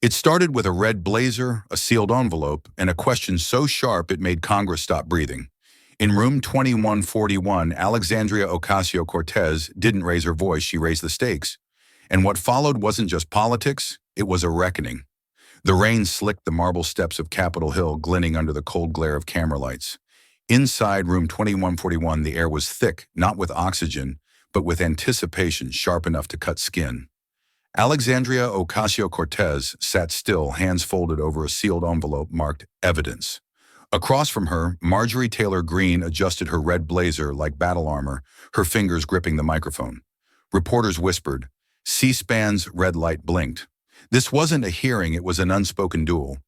It started with a red blazer, a sealed envelope, and a question so sharp it made Congress stop breathing. In room 2141, Alexandria Ocasio-Cortez didn't raise her voice, she raised the stakes. And what followed wasn't just politics, it was a reckoning. The rain slicked the marble steps of Capitol Hill, glinting under the cold glare of camera lights. Inside room 2141, the air was thick, not with oxygen, but with anticipation sharp enough to cut skin. Alexandria Ocasio-Cortez sat still, hands folded over a sealed envelope marked evidence. Across from her, Marjorie Taylor Greene adjusted her red blazer like battle armor, her fingers gripping the microphone. Reporters whispered. C-SPAN's red light blinked. This wasn't a hearing, it was an unspoken duel.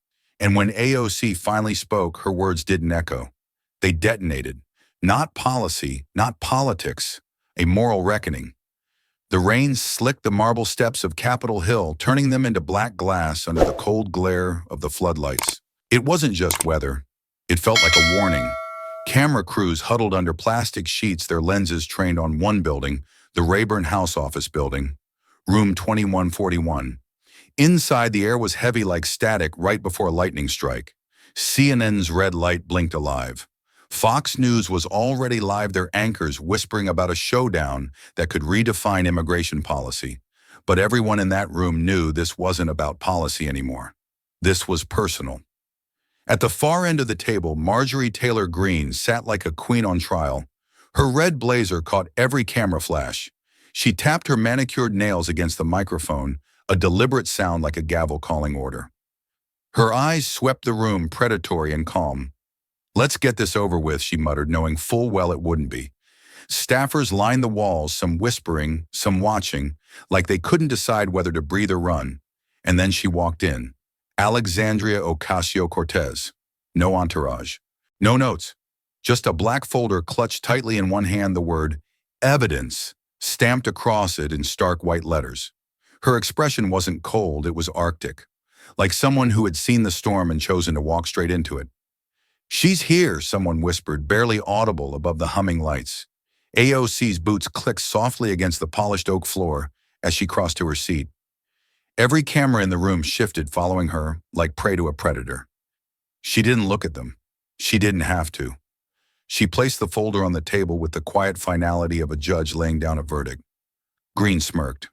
And when AOC finally spoke, her words didn't echo. They detonated. Not policy, not politics, a moral reckoning. The rain slicked the marble steps of Capitol Hill, turning them into black glass under the cold glare of the floodlights. It wasn't just weather. It felt like a warning. Camera crews huddled under plastic sheets, their lenses trained on one building, the Rayburn House Office Building, room 2141. Inside, the air was heavy like static right before a lightning strike. CNN's red light blinked alive. Fox News was already live, their anchors whispering about a showdown that could redefine immigration policy. But everyone in that room knew this wasn't about policy anymore. This was personal. At the far end of the table, Marjorie Taylor Greene sat like a queen on trial. Her red blazer caught every camera flash. She tapped her manicured nails against the microphone, a deliberate sound like a gavel calling order. Her eyes swept the room, predatory and calm. "Let's get this over with," she muttered, knowing full well it wouldn't be. Staffers lined the walls, some whispering, some watching, like they couldn't decide whether to breathe or run. And then she walked in. Alexandria Ocasio-Cortez. No entourage. No notes. Just a black folder clutched tightly in one hand, the word evidence stamped across it in stark white letters. Her expression wasn't cold, it was arctic, like someone who had seen the storm and chosen to walk straight into it. "She's here," someone whispered, barely audible above the humming lights. AOC's boots clicked softly against the polished oak floor as she crossed to her seat. Every camera in the room shifted, following her like prey to a predator. She didn't look at them. She didn't have to. She placed the folder on the table with the quiet finality of a judge laying down a verdict. Greene smirked.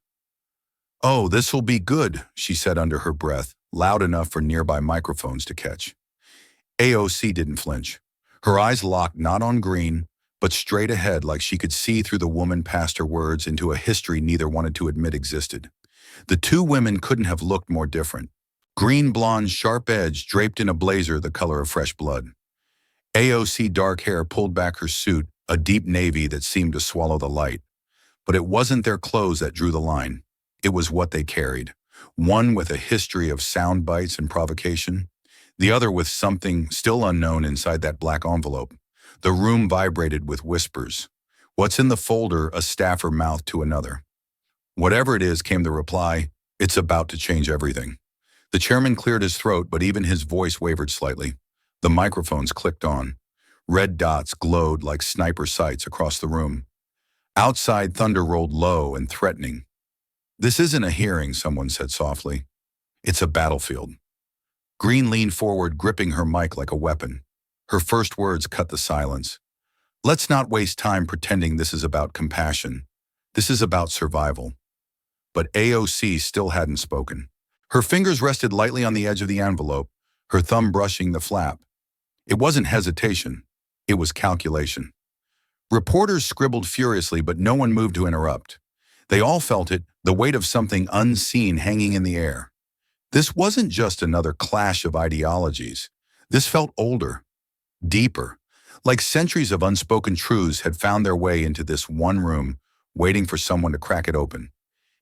"Oh, this'll be good," she said under her breath, loud enough for nearby microphones to catch. AOC didn't flinch. Her eyes locked not on Greene, but straight ahead, like she could see through the woman past her words into a history neither wanted to admit existed. The two women couldn't have looked more different. Green blonde, sharp edge, draped in a blazer the color of fresh blood. AOC dark hair pulled back her suit, a deep navy that seemed to swallow the light. But it wasn't their clothes that drew the line. It was what they carried. One with a history of sound bites and provocation. The other with something still unknown inside that black envelope. The room vibrated with whispers. "What's in the folder?" a staffer mouthed to another. "Whatever it is," came the reply, "it's about to change everything." The chairman cleared his throat, but even his voice wavered slightly. The microphones clicked on. Red dots glowed like sniper sights across the room. Outside, thunder rolled low and threatening. "This isn't a hearing," someone said softly. "It's a battlefield." Greene leaned forward, gripping her mic like a weapon. Her first words cut the silence. "Let's not waste time pretending this is about compassion. This is about survival." But AOC still hadn't spoken. Her fingers rested lightly on the edge of the envelope, her thumb brushing the flap. It wasn't hesitation. It was calculation. Reporters scribbled furiously, but no one moved to interrupt. They all felt it, the weight of something unseen hanging in the air. This wasn't just another clash of ideologies. This felt older, deeper, like centuries of unspoken truths had found their way into this one room, waiting for someone to crack it open.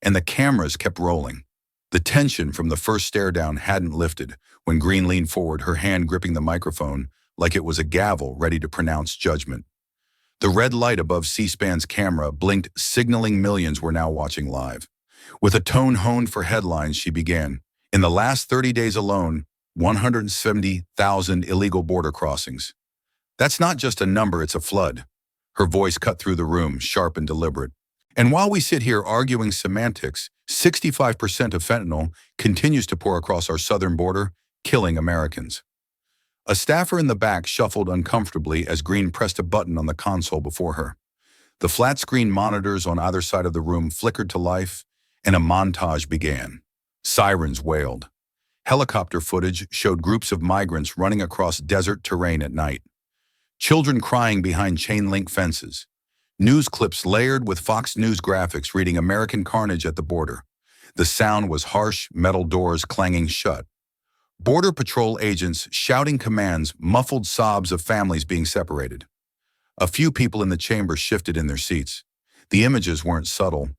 And the cameras kept rolling. The tension from the first stare down hadn't lifted when Greene leaned forward, her hand gripping the microphone like it was a gavel ready to pronounce judgment. The red light above C-SPAN's camera blinked, signaling millions were now watching live. With a tone honed for headlines, she began. "In the last 30 days alone, 170,000 illegal border crossings. That's not just a number, it's a flood." Her voice cut through the room, sharp and deliberate. And while we sit here arguing semantics, 65% of fentanyl continues to pour across our southern border, killing Americans. A staffer in the back shuffled uncomfortably as Greene pressed a button on the console before her. The flat-screen monitors on either side of the room flickered to life, and a montage began. Sirens wailed. Helicopter footage showed groups of migrants running across desert terrain at night. Children crying behind chain-link fences. News clips layered with Fox News graphics reading American carnage at the border. The sound was harsh, metal doors clanging shut. Border Patrol agents shouting commands, muffled sobs of families being separated. A few people in the chamber shifted in their seats. The images weren't subtle.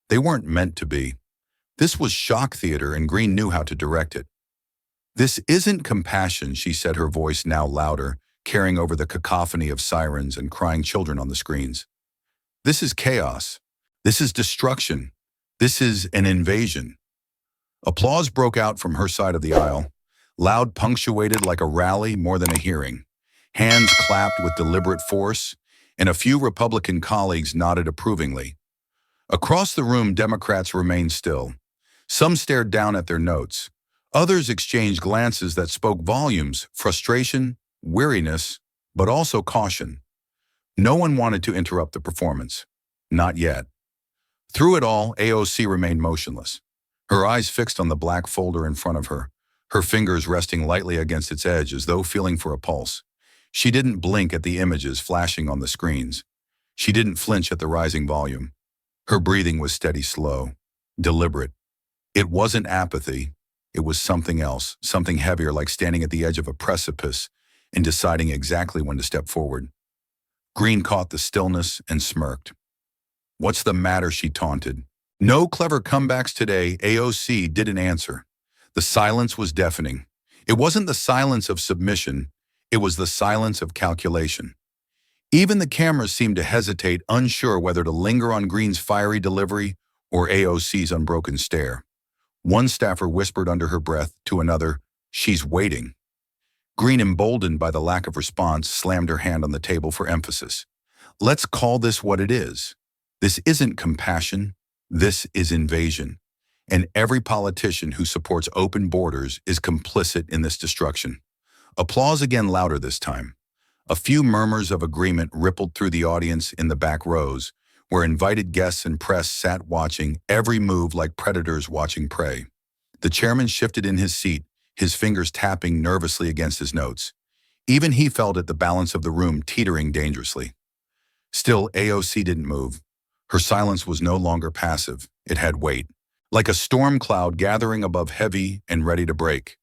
They weren't meant to be. This was shock theater, and Greene knew how to direct it. "This isn't compassion," she said, her voice now louder, carrying over the cacophony of sirens and crying children on the screens. "This is chaos. This is destruction. This is an invasion." Applause broke out from her side of the aisle, loud, punctuated like a rally more than a hearing. Hands clapped with deliberate force, and a few Republican colleagues nodded approvingly. Across the room, Democrats remained still. Some stared down at their notes. Others exchanged glances that spoke volumes, frustration, weariness, but also caution. No one wanted to interrupt the performance. Not yet. Through it all, AOC remained motionless, her eyes fixed on the black folder in front of her, her fingers resting lightly against its edge as though feeling for a pulse. She didn't blink at the images flashing on the screens. She didn't flinch at the rising volume. Her breathing was steady, slow, deliberate. It wasn't apathy. It was something else, something heavier, like standing at the edge of a precipice and deciding exactly when to step forward. Greene caught the stillness and smirked. "What's the matter?" she taunted. No clever comebacks today. AOC didn't answer. The silence was deafening. It wasn't the silence of submission. It was the silence of calculation. Even the cameras seemed to hesitate, unsure whether to linger on Greene's fiery delivery or AOC's unbroken stare. One staffer whispered under her breath to another, "She's waiting." Greene, emboldened by the lack of response, slammed her hand on the table for emphasis. "Let's call this what it is. This isn't compassion. This is invasion. And every politician who supports open borders is complicit in this destruction." Applause again, louder this time. A few murmurs of agreement rippled through the audience in the back rows, where invited guests and press sat watching every move like predators watching prey. The chairman shifted in his seat, his fingers tapping nervously against his notes. Even he felt it, the balance of the room teetering dangerously. Still, AOC didn't move. Her silence was no longer passive. It had weight, like a storm cloud gathering above, heavy and ready to break.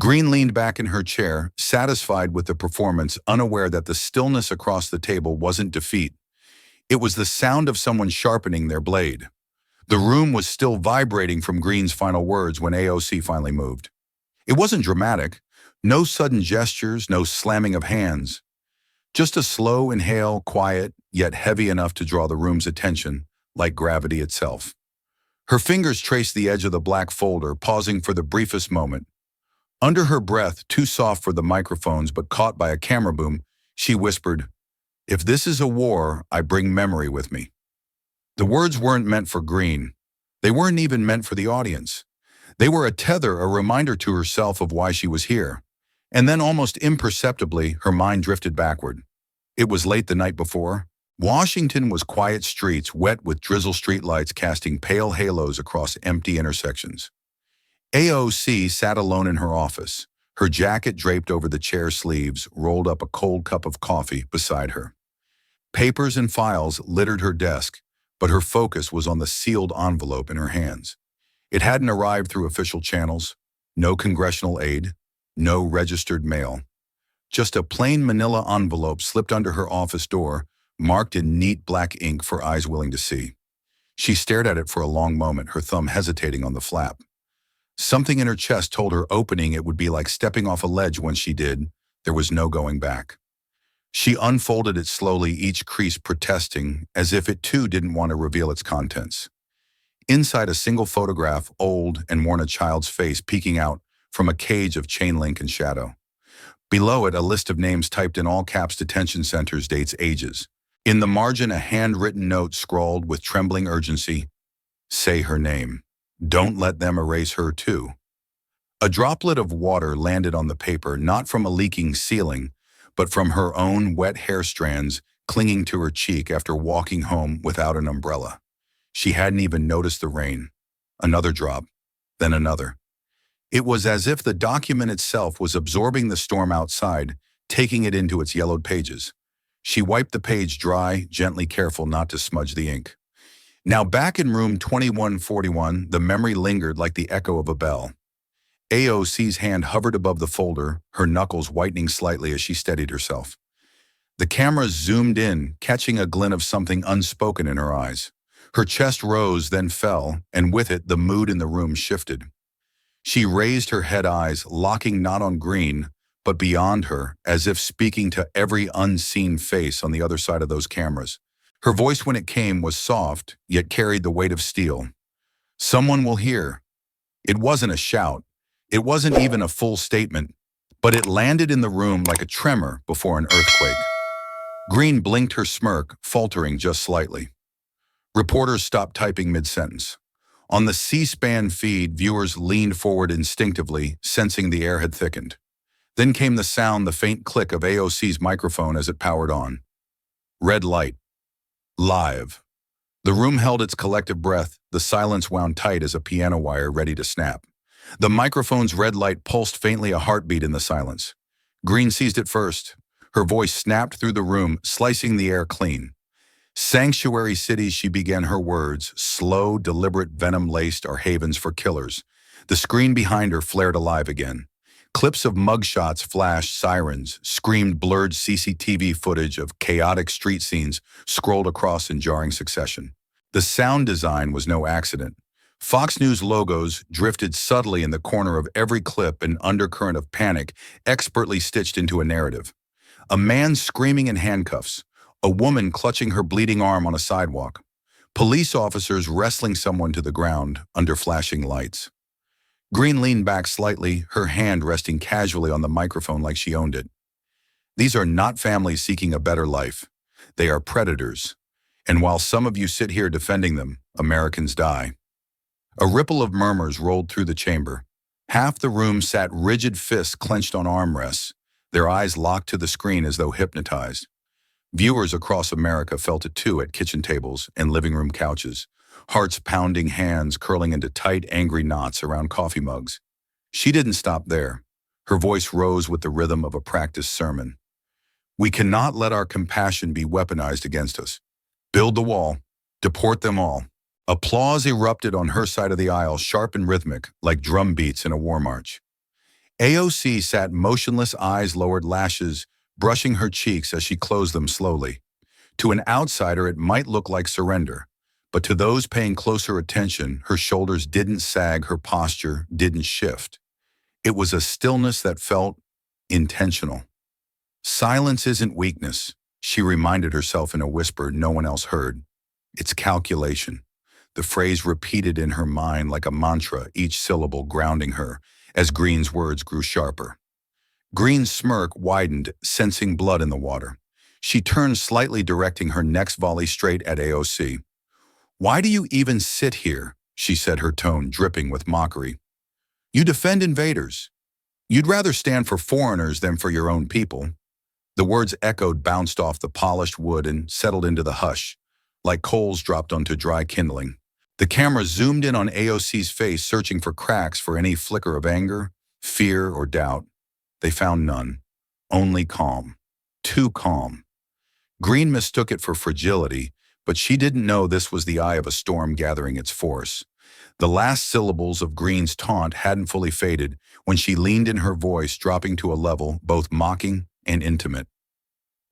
Greene leaned back in her chair, satisfied with the performance, unaware that the stillness across the table wasn't defeat. It was the sound of someone sharpening their blade. The room was still vibrating from Greene's final words when AOC finally moved. It wasn't dramatic. No sudden gestures, no slamming of hands. Just a slow inhale, quiet, yet heavy enough to draw the room's attention, like gravity itself. Her fingers traced the edge of the black folder, pausing for the briefest moment. Under her breath, too soft for the microphones but caught by a camera boom, she whispered, "If this is a war, I bring memory with me." The words weren't meant for Greene. They weren't even meant for the audience. They were a tether, a reminder to herself of why she was here. And then, almost imperceptibly, her mind drifted backward. It was late the night before. Washington was quiet streets, wet with drizzle streetlights casting pale halos across empty intersections. AOC sat alone in her office, her jacket draped over the chair sleeves, rolled up a cold cup of coffee beside her. Papers and files littered her desk, but her focus was on the sealed envelope in her hands. It hadn't arrived through official channels, no congressional aid, no registered mail. Just a plain manila envelope slipped under her office door, marked in neat black ink for eyes willing to see. She stared at it for a long moment, her thumb hesitating on the flap. Something in her chest told her opening it would be like stepping off a ledge. Once she did, there was no going back. She unfolded it slowly, each crease protesting, as if it too didn't want to reveal its contents. Inside, a single photograph, old and worn, a child's face peeking out from a cage of chain link and shadow. Below it, a list of names typed in all caps, detention centers, dates, ages. In the margin, a handwritten note scrawled with trembling urgency, "Say her name. Don't let them erase her too." A droplet of water landed on the paper, not from a leaking ceiling, but from her own wet hair strands clinging to her cheek after walking home without an umbrella. She hadn't even noticed the rain. Another drop, then another. It was as if the document itself was absorbing the storm outside, taking it into its yellowed pages. She wiped the page dry, gently careful not to smudge the ink. Now back in room 2141, the memory lingered like the echo of a bell. AOC's hand hovered above the folder, her knuckles whitening slightly as she steadied herself. The camera zoomed in, catching a glint of something unspoken in her eyes. Her chest rose, then fell, and with it, the mood in the room shifted. She raised her head eyes, locking not on Greene, but beyond her, as if speaking to every unseen face on the other side of those cameras. Her voice, when it came, was soft, yet carried the weight of steel. "Someone will hear." It wasn't a shout. It wasn't even a full statement, but it landed in the room like a tremor before an earthquake. Greene blinked her smirk, faltering just slightly. Reporters stopped typing mid-sentence. On the C-SPAN feed, viewers leaned forward instinctively, sensing the air had thickened. Then came the sound, the faint click of AOC's microphone as it powered on. Red light. Live. The room held its collective breath, the silence wound tight as a piano wire ready to snap. The microphone's red light pulsed faintly, a heartbeat in the silence. Greene seized it first. Her voice snapped through the room, slicing the air clean. "Sanctuary cities," she began her words, slow, deliberate, venom-laced, are havens for killers. The screen behind her flared alive again. Clips of mugshots flashed, sirens, screamed, blurred CCTV footage of chaotic street scenes scrolled across in jarring succession. The sound design was no accident. Fox News logos drifted subtly in the corner of every clip, an undercurrent of panic expertly stitched into a narrative. A man screaming in handcuffs, a woman clutching her bleeding arm on a sidewalk, police officers wrestling someone to the ground under flashing lights. Greene leaned back slightly, her hand resting casually on the microphone like she owned it. "These are not families seeking a better life. They are predators. And while some of you sit here defending them, Americans die." A ripple of murmurs rolled through the chamber. Half the room sat rigid, fists clenched on armrests, their eyes locked to the screen as though hypnotized. Viewers across America felt it too at kitchen tables and living room couches, hearts pounding, hands curling into tight, angry knots around coffee mugs. She didn't stop there. Her voice rose with the rhythm of a practiced sermon. "We cannot let our compassion be weaponized against us. Build the wall. Deport them all." Applause erupted on her side of the aisle, sharp and rhythmic, like drum beats in a war march. AOC sat motionless, eyes lowered, lashes brushing her cheeks as she closed them slowly. To an outsider, it might look like surrender, but to those paying closer attention, her shoulders didn't sag, her posture didn't shift. It was a stillness that felt intentional. Silence isn't weakness, she reminded herself in a whisper no one else heard. It's calculation. The phrase repeated in her mind like a mantra, each syllable grounding her, as Greene's words grew sharper. Greene's smirk widened, sensing blood in the water. She turned slightly, directing her next volley straight at AOC. "Why do you even sit here?" she said, her tone dripping with mockery. "You defend invaders. You'd rather stand for foreigners than for your own people." The words echoed, bounced off the polished wood, and settled into the hush, like coals dropped onto dry kindling. The camera zoomed in on AOC's face, searching for cracks, for any flicker of anger, fear, or doubt. They found none. Only calm. Too calm. Greene mistook it for fragility, but she didn't know this was the eye of a storm gathering its force. The last syllables of Greene's taunt hadn't fully faded when she leaned in, her voice dropping to a level both mocking and intimate.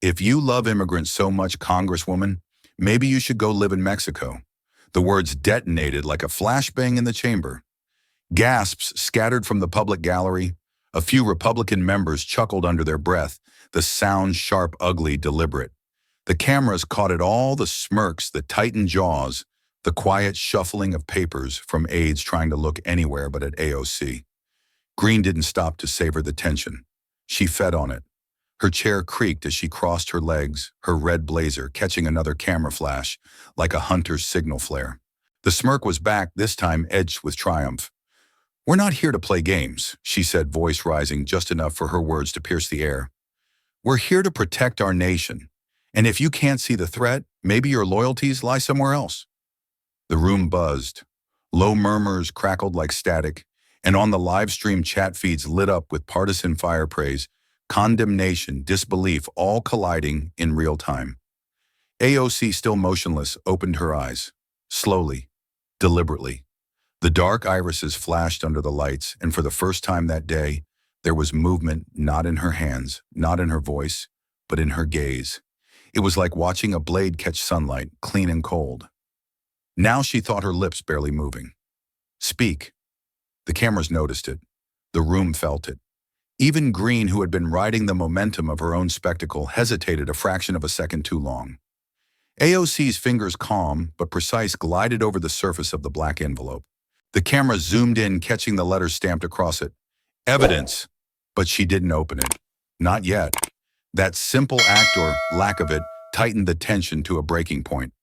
"If you love immigrants so much, Congresswoman, maybe you should go live in Mexico." The words detonated like a flashbang in the chamber. Gasps scattered from the public gallery. A few Republican members chuckled under their breath, the sound sharp, ugly, deliberate. The cameras caught it all, the smirks, the tightened jaws, the quiet shuffling of papers from aides trying to look anywhere but at AOC. Greene didn't stop to savor the tension. She fed on it. Her chair creaked as she crossed her legs, her red blazer catching another camera flash, like a hunter's signal flare. The smirk was back, this time edged with triumph. "We're not here to play games," she said, voice rising just enough for her words to pierce the air. "We're here to protect our nation. And if you can't see the threat, maybe your loyalties lie somewhere else." The room buzzed. Low murmurs crackled like static, and on the live stream chat feeds lit up with partisan fire praise, condemnation, disbelief, all colliding in real time. AOC, still motionless, opened her eyes. Slowly, deliberately. The dark irises flashed under the lights, and for the first time that day, there was movement not in her hands, not in her voice, but in her gaze. It was like watching a blade catch sunlight, clean and cold. Now she thought her lips barely moving. "Speak." The cameras noticed it. The room felt it. Even Greene, who had been riding the momentum of her own spectacle, hesitated a fraction of a second too long. AOC's fingers, calm but precise, glided over the surface of the black envelope. The camera zoomed in, catching the letters stamped across it. "Evidence." But she didn't open it. Not yet. That simple act, or lack of it, tightened the tension to a breaking point.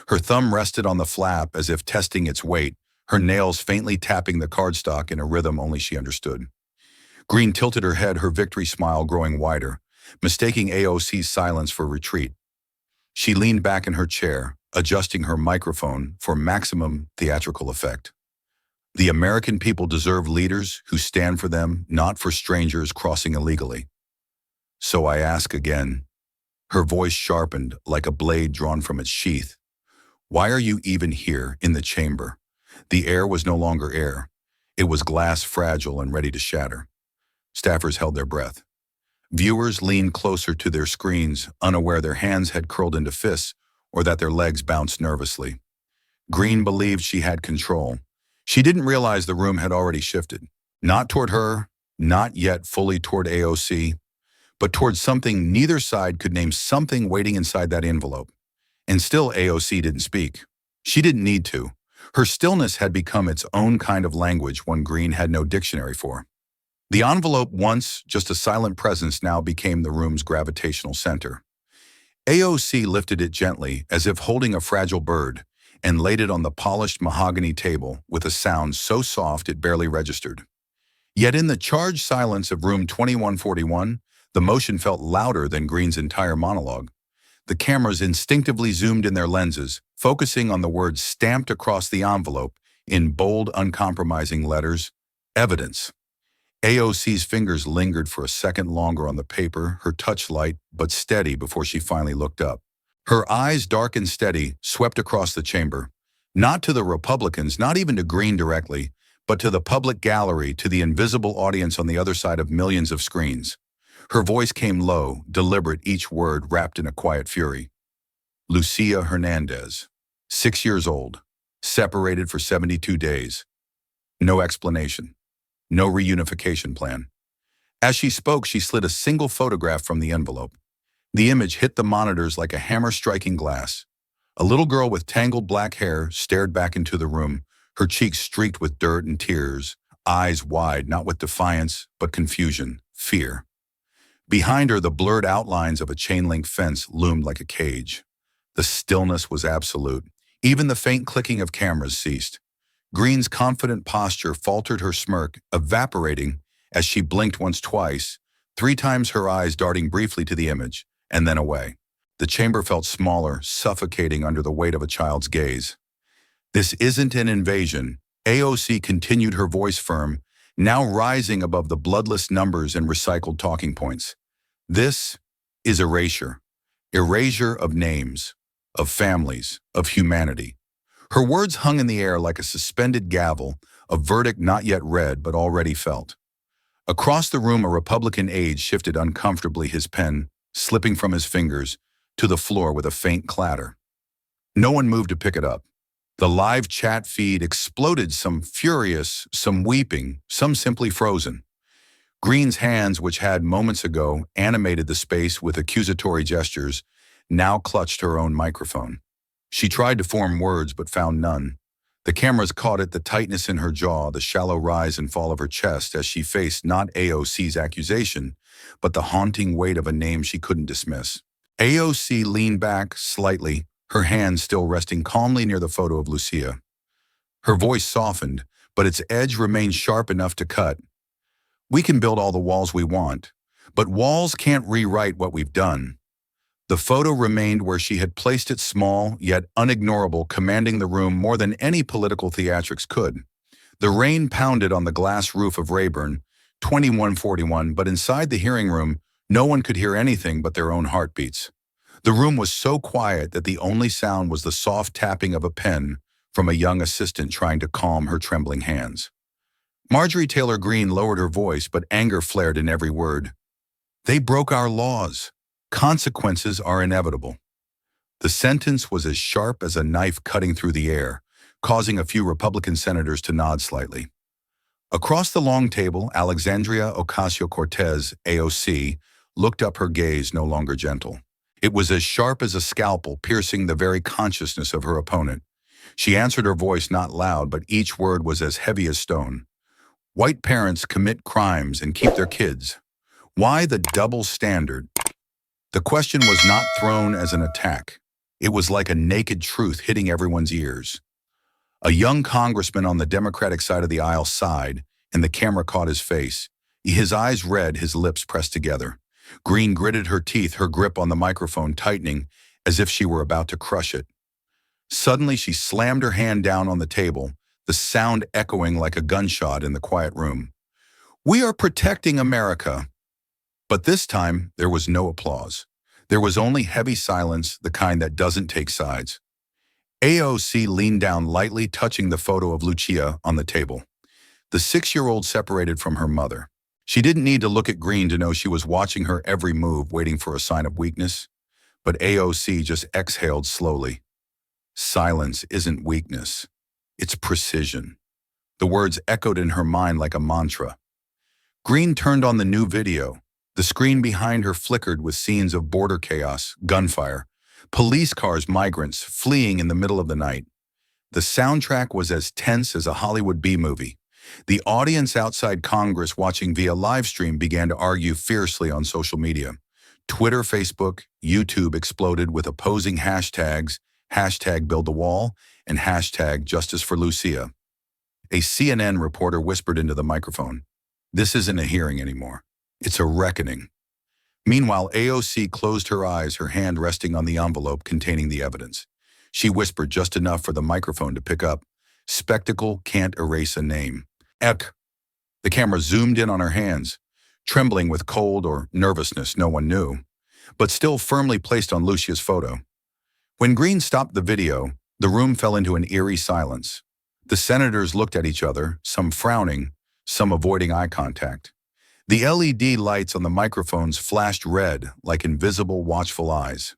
Her thumb rested on the flap as if testing its weight, her nails faintly tapping the cardstock in a rhythm only she understood. Greene tilted her head, her victory smile growing wider, mistaking AOC's silence for retreat. She leaned back in her chair, adjusting her microphone for maximum theatrical effect. "The American people deserve leaders who stand for them, not for strangers crossing illegally. So I ask again." Her voice sharpened like a blade drawn from its sheath. "Why are you even here in the chamber?" The air was no longer air. It was glass, fragile and ready to shatter. Staffers held their breath. Viewers leaned closer to their screens, unaware their hands had curled into fists or that their legs bounced nervously. Greene believed she had control. She didn't realize the room had already shifted. Not toward her, not yet fully toward AOC, but toward something neither side could name, something waiting inside that envelope. And still AOC didn't speak. She didn't need to. Her stillness had become its own kind of language, one Greene had no dictionary for. The envelope, once just a silent presence, now became the room's gravitational center. AOC lifted it gently, as if holding a fragile bird, and laid it on the polished mahogany table with a sound so soft it barely registered. Yet in the charged silence of room 2141, the motion felt louder than Greene's entire monologue. The cameras instinctively zoomed in their lenses, focusing on the words stamped across the envelope in bold, uncompromising letters, "Evidence." AOC's fingers lingered for a second longer on the paper, her touch light but steady before she finally looked up. Her eyes, dark and steady, swept across the chamber, not to the Republicans, not even to Greene directly, but to the public gallery, to the invisible audience on the other side of millions of screens. Her voice came low, deliberate, each word wrapped in a quiet fury. "Lucia Hernandez, 6 years old, separated for 72 days. No explanation. No reunification plan." As she spoke, she slid a single photograph from the envelope. The image hit the monitors like a hammer striking glass. A little girl with tangled black hair stared back into the room, her cheeks streaked with dirt and tears, eyes wide, not with defiance, but confusion, fear. Behind her, the blurred outlines of a chain-link fence loomed like a cage. The stillness was absolute. Even the faint clicking of cameras ceased. Greene's confident posture faltered, her smirk evaporating as she blinked once, twice, 3 times, her eyes darting briefly to the image, and then away. The chamber felt smaller, suffocating under the weight of a child's gaze. "This isn't an invasion," AOC continued, her voice firm, now rising above the bloodless numbers and recycled talking points. "This is erasure. Erasure of names, of families, of humanity." Her words hung in the air like a suspended gavel, a verdict not yet read but already felt. Across the room, a Republican aide shifted uncomfortably, his pen, slipping from his fingers, to the floor with a faint clatter. No one moved to pick it up. The live chat feed exploded, some furious, some weeping, some simply frozen. Greene's hands, which had moments ago animated the space with accusatory gestures, now clutched her own microphone. She tried to form words but found none. The cameras caught it, the tightness in her jaw, the shallow rise and fall of her chest as she faced not AOC's accusation, but the haunting weight of a name she couldn't dismiss. AOC leaned back slightly, her hands still resting calmly near the photo of Lucia. Her voice softened, but its edge remained sharp enough to cut. We can build all the walls we want, but walls can't rewrite what we've done. The photo remained where she had placed it, small yet unignorable, commanding the room more than any political theatrics could. The rain pounded on the glass roof of Rayburn, 2141, but inside the hearing room, no one could hear anything but their own heartbeats. The room was so quiet that the only sound was the soft tapping of a pen from a young assistant trying to calm her trembling hands. Marjorie Taylor Greene lowered her voice, but anger flared in every word. They broke our laws. Consequences are inevitable. The sentence was as sharp as a knife cutting through the air, causing a few Republican senators to nod slightly. Across the long table, Alexandria Ocasio-Cortez, AOC, looked up, her gaze no longer gentle. It was as sharp as a scalpel, piercing the very consciousness of her opponent. She answered, her voice not loud, but each word was as heavy as stone. White parents commit crimes and keep their kids. Why the double standard? The question was not thrown as an attack. It was like a naked truth hitting everyone's ears. A young congressman on the Democratic side of the aisle sighed, and the camera caught his face. His eyes red, his lips pressed together. Greene gritted her teeth, her grip on the microphone tightening as if she were about to crush it. Suddenly, she slammed her hand down on the table, the sound echoing like a gunshot in the quiet room. We are protecting America. But this time, there was no applause. There was only heavy silence, the kind that doesn't take sides. AOC leaned down lightly, touching the photo of Lucia on the table. The 6-year-old separated from her mother. She didn't need to look at Greene to know she was watching her every move, waiting for a sign of weakness. But AOC just exhaled slowly. Silence isn't weakness. It's precision. The words echoed in her mind like a mantra. Greene turned on the new video. The screen behind her flickered with scenes of border chaos, gunfire, police cars, migrants fleeing in the middle of the night. The soundtrack was as tense as a Hollywood B-movie. The audience outside Congress watching via live stream began to argue fiercely on social media. Twitter, Facebook, YouTube exploded with opposing hashtags, #BuildTheWall and #JusticeForLucia. A CNN reporter whispered into the microphone, "This isn't a hearing anymore. It's a reckoning." Meanwhile, AOC closed her eyes, her hand resting on the envelope containing the evidence. She whispered just enough for the microphone to pick up, "Spectacle can't erase a name." Eck. The camera zoomed in on her hands, trembling with cold or nervousness, no one knew, but still firmly placed on Lucia's photo. When Greene stopped the video, the room fell into an eerie silence. The senators looked at each other, some frowning, some avoiding eye contact. The LED lights on the microphones flashed red like invisible, watchful eyes.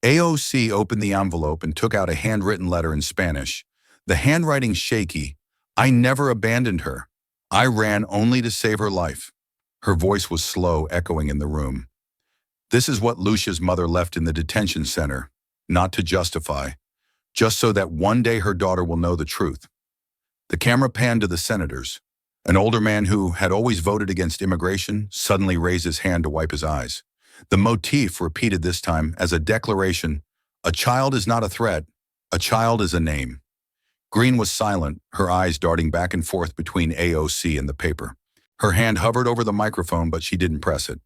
AOC opened the envelope and took out a handwritten letter in Spanish, the handwriting shaky. "I never abandoned her. I ran only to save her life." Her voice was slow, echoing in the room. "This is what Lucia's mother left in the detention center, not to justify, just so that one day her daughter will know the truth." The camera panned to the senators. An older man who had always voted against immigration suddenly raised his hand to wipe his eyes. The motif repeated this time as a declaration: "A child is not a threat. A child is a name." Greene was silent, her eyes darting back and forth between AOC and the paper. Her hand hovered over the microphone, but she didn't press it.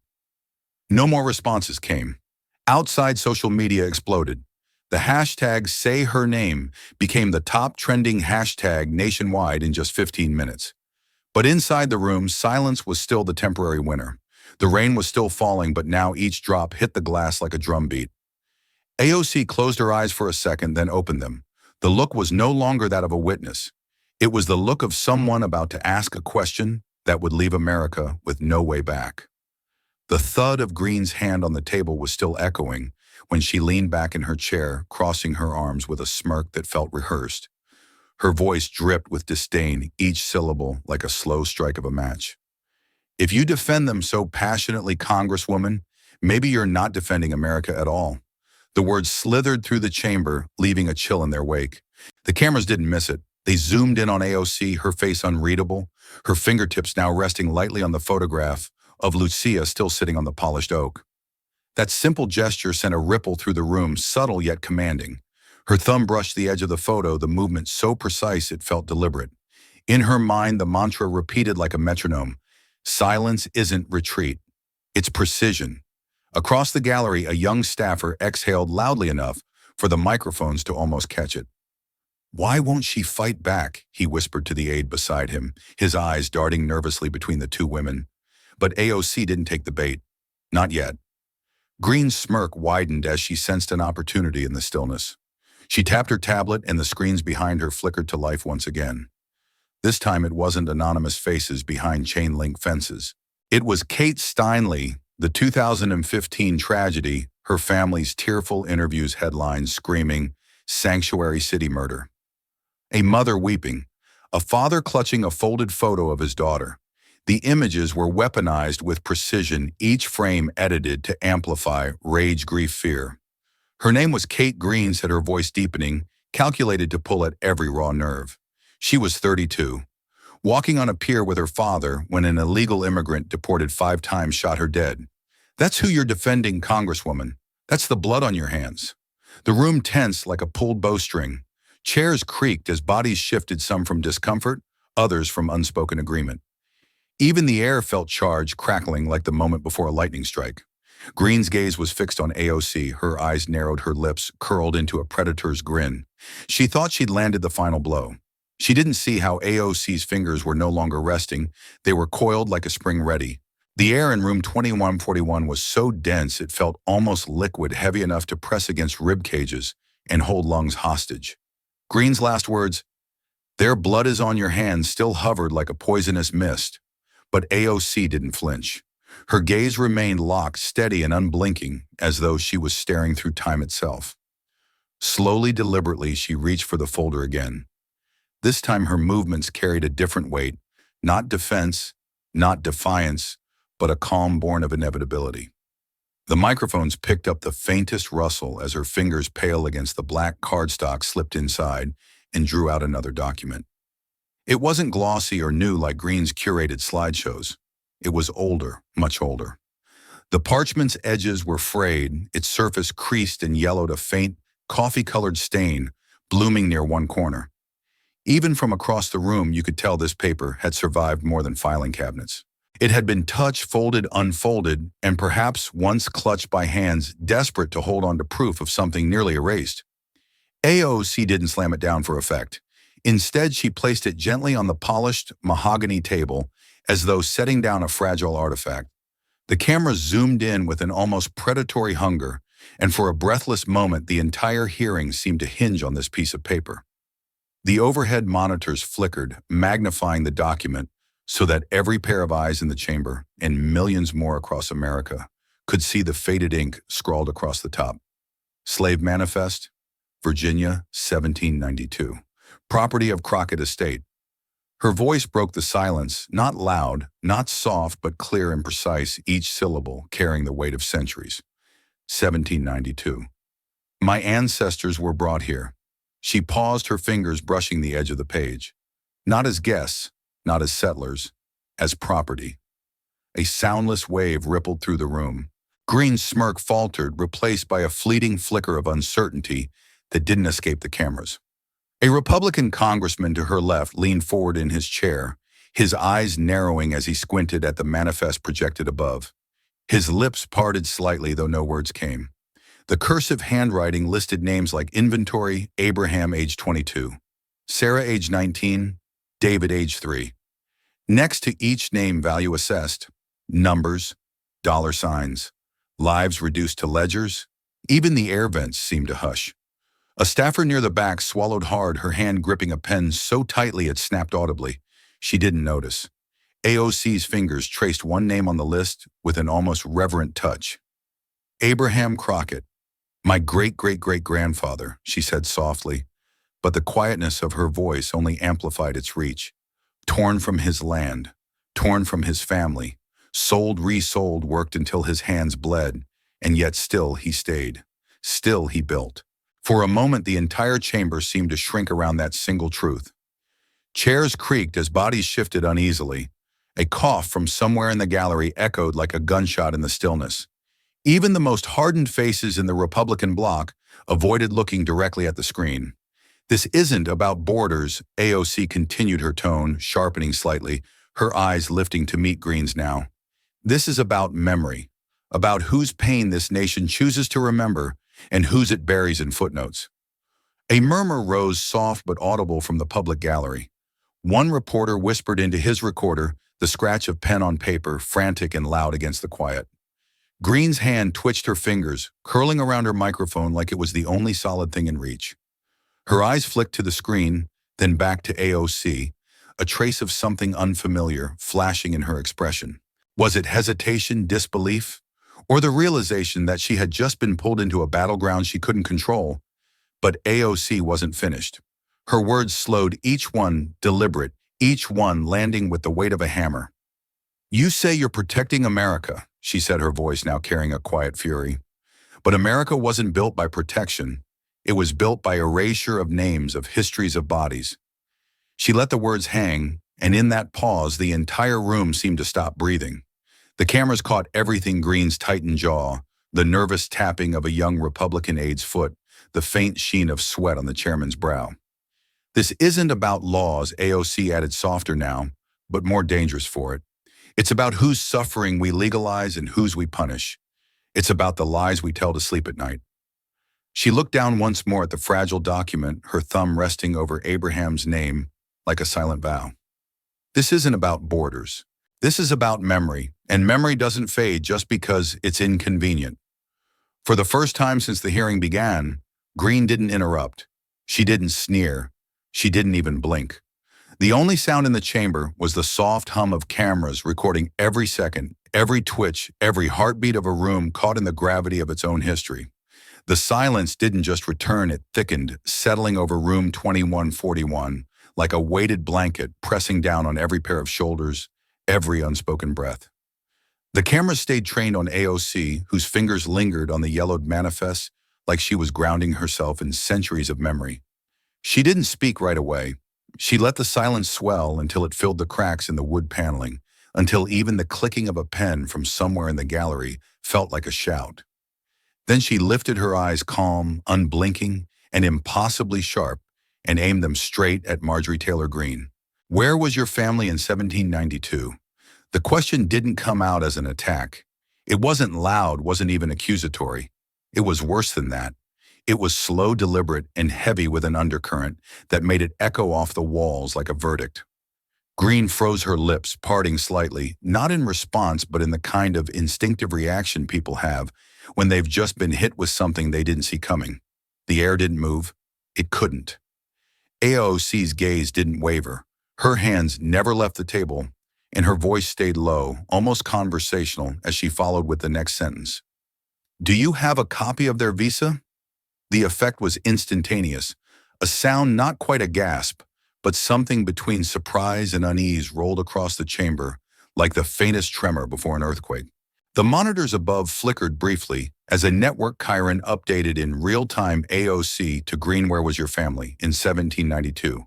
No more responses came. Outside, social media exploded. The hashtag #SayHerName became the top trending hashtag nationwide in just 15 minutes. But inside the room, silence was still the temporary winner. The rain was still falling, but now each drop hit the glass like a drumbeat. AOC closed her eyes for a second, then opened them. The look was no longer that of a witness. It was the look of someone about to ask a question that would leave America with no way back. The thud of Greene's hand on the table was still echoing when she leaned back in her chair, crossing her arms with a smirk that felt rehearsed. Her voice dripped with disdain, each syllable like a slow strike of a match. "If you defend them so passionately, Congresswoman, maybe you're not defending America at all." The words slithered through the chamber, leaving a chill in their wake. The cameras didn't miss it. They zoomed in on AOC, her face unreadable, her fingertips now resting lightly on the photograph of Lucia still sitting on the polished oak. That simple gesture sent a ripple through the room, subtle yet commanding. Her thumb brushed the edge of the photo, the movement so precise it felt deliberate. In her mind, the mantra repeated like a metronome. Silence isn't retreat. It's precision. Across the gallery, a young staffer exhaled loudly enough for the microphones to almost catch it. "Why won't she fight back?" he whispered to the aide beside him, his eyes darting nervously between the two women. But AOC didn't take the bait. Not yet. Greene's smirk widened as she sensed an opportunity in the stillness. She tapped her tablet and the screens behind her flickered to life once again. This time it wasn't anonymous faces behind chain-link fences. It was Kate Steinle, the 2015 tragedy, her family's tearful interviews headlines screaming, "Sanctuary City Murder." A mother weeping, a father clutching a folded photo of his daughter. The images were weaponized with precision, each frame edited to amplify rage, grief, fear. Her name was Kate Greene, said her voice deepening, calculated to pull at every raw nerve. She was 32, walking on a pier with her father when an illegal immigrant deported 5 times shot her dead. That's who you're defending, Congresswoman. That's the blood on your hands. The room tensed like a pulled bowstring. Chairs creaked as bodies shifted, some from discomfort, others from unspoken agreement. Even the air felt charged, crackling like the moment before a lightning strike. Greene's gaze was fixed on AOC, her eyes narrowed, her lips curled into a predator's grin. She thought she'd landed the final blow. She didn't see how AOC's fingers were no longer resting. They were coiled like a spring ready. The air in room 2141 was so dense it felt almost liquid, heavy enough to press against rib cages and hold lungs hostage. Greene's last words, "Their blood is on your hands," still hovered like a poisonous mist. But AOC didn't flinch. Her gaze remained locked, steady and unblinking, as though she was staring through time itself. Slowly, deliberately, she reached for the folder again. This time her movements carried a different weight, not defense, not defiance, but a calm born of inevitability. The microphones picked up the faintest rustle as her fingers, pale against the black cardstock, slipped inside and drew out another document. It wasn't glossy or new like Greene's curated slideshows. It was older, much older. The parchment's edges were frayed, its surface creased and yellowed, a faint, coffee-colored stain blooming near one corner. Even from across the room, you could tell this paper had survived more than filing cabinets. It had been touched, folded, unfolded, and perhaps once clutched by hands desperate to hold on to proof of something nearly erased. AOC didn't slam it down for effect. Instead, she placed it gently on the polished mahogany table, as though setting down a fragile artifact. The camera zoomed in with an almost predatory hunger, and for a breathless moment, the entire hearing seemed to hinge on this piece of paper. The overhead monitors flickered, magnifying the document so that every pair of eyes in the chamber, and millions more across America, could see the faded ink scrawled across the top. Slave Manifest, Virginia, 1792. Property of Crockett Estate. Her voice broke the silence, not loud, not soft, but clear and precise, each syllable carrying the weight of centuries. 1792. My ancestors were brought here. She paused, her fingers brushing the edge of the page. Not as guests, not as settlers, as property. A soundless wave rippled through the room. Greene's smirk faltered, replaced by a fleeting flicker of uncertainty that didn't escape the cameras. A Republican congressman to her left leaned forward in his chair, his eyes narrowing as he squinted at the manifest projected above. His lips parted slightly, though no words came. The cursive handwriting listed names like inventory: Abraham, age 22, Sarah, age 19, David, age 3. Next to each name, value assessed, numbers, dollar signs, lives reduced to ledgers. Even the air vents seemed to hush. A staffer near the back swallowed hard, her hand gripping a pen so tightly it snapped audibly. She didn't notice. AOC's fingers traced one name on the list with an almost reverent touch. Abraham Crockett. My great-great-great-grandfather, she said softly, but the quietness of her voice only amplified its reach. Torn from his land, torn from his family, sold, resold, worked until his hands bled, and yet still he stayed. Still he built. For a moment, the entire chamber seemed to shrink around that single truth. Chairs creaked as bodies shifted uneasily. A cough from somewhere in the gallery echoed like a gunshot in the stillness. Even the most hardened faces in the Republican bloc avoided looking directly at the screen. This isn't about borders, AOC continued, her tone sharpening slightly, her eyes lifting to meet Greene's now. This is about memory, about whose pain this nation chooses to remember and whose it buries in footnotes. A murmur rose soft but audible from the public gallery. One reporter whispered into his recorder, the scratch of pen on paper, frantic and loud against the quiet. Greene's hand twitched her fingers, curling around her microphone like it was the only solid thing in reach. Her eyes flicked to the screen, then back to AOC, a trace of something unfamiliar flashing in her expression. Was it hesitation, disbelief, or the realization that she had just been pulled into a battleground she couldn't control? But AOC wasn't finished. Her words slowed, each one deliberate, each one landing with the weight of a hammer. "You say you're protecting America," she said, her voice now carrying a quiet fury. "But America wasn't built by protection. It was built by erasure of names, of histories, of bodies." She let the words hang, and in that pause, the entire room seemed to stop breathing. The cameras caught everything: Greene's tightened jaw, the nervous tapping of a young Republican aide's foot, the faint sheen of sweat on the chairman's brow. "This isn't about laws," AOC added, softer now, but more dangerous for it. "It's about whose suffering we legalize and whose we punish. It's about the lies we tell to sleep at night." She looked down once more at the fragile document, her thumb resting over Abraham's name like a silent vow. "This isn't about borders. This is about memory, and memory doesn't fade just because it's inconvenient." For the first time since the hearing began, Greene didn't interrupt. She didn't sneer. She didn't even blink. The only sound in the chamber was the soft hum of cameras recording every second, every twitch, every heartbeat of a room caught in the gravity of its own history. The silence didn't just return, it thickened, settling over room 2141, like a weighted blanket pressing down on every pair of shoulders, every unspoken breath. The cameras stayed trained on AOC, whose fingers lingered on the yellowed manifest like she was grounding herself in centuries of memory. She didn't speak right away. She let the silence swell until it filled the cracks in the wood paneling, until even the clicking of a pen from somewhere in the gallery felt like a shout. Then she lifted her eyes, calm, unblinking, and impossibly sharp, and aimed them straight at Marjorie Taylor Greene. "Where was your family in 1792? The question didn't come out as an attack. It wasn't loud, wasn't even accusatory. It was worse than that. It was slow, deliberate, and heavy with an undercurrent that made it echo off the walls like a verdict. Greene froze her lips, parting slightly, not in response but in the kind of instinctive reaction people have when they've just been hit with something they didn't see coming. The air didn't move. It couldn't. AOC's gaze didn't waver. Her hands never left the table, and her voice stayed low, almost conversational, as she followed with the next sentence. "Do you have a copy of their visa?" The effect was instantaneous. A sound not quite a gasp, but something between surprise and unease rolled across the chamber, like the faintest tremor before an earthquake. The monitors above flickered briefly as a network chyron updated in real-time AOC to Greene. "Where was your family in 1792?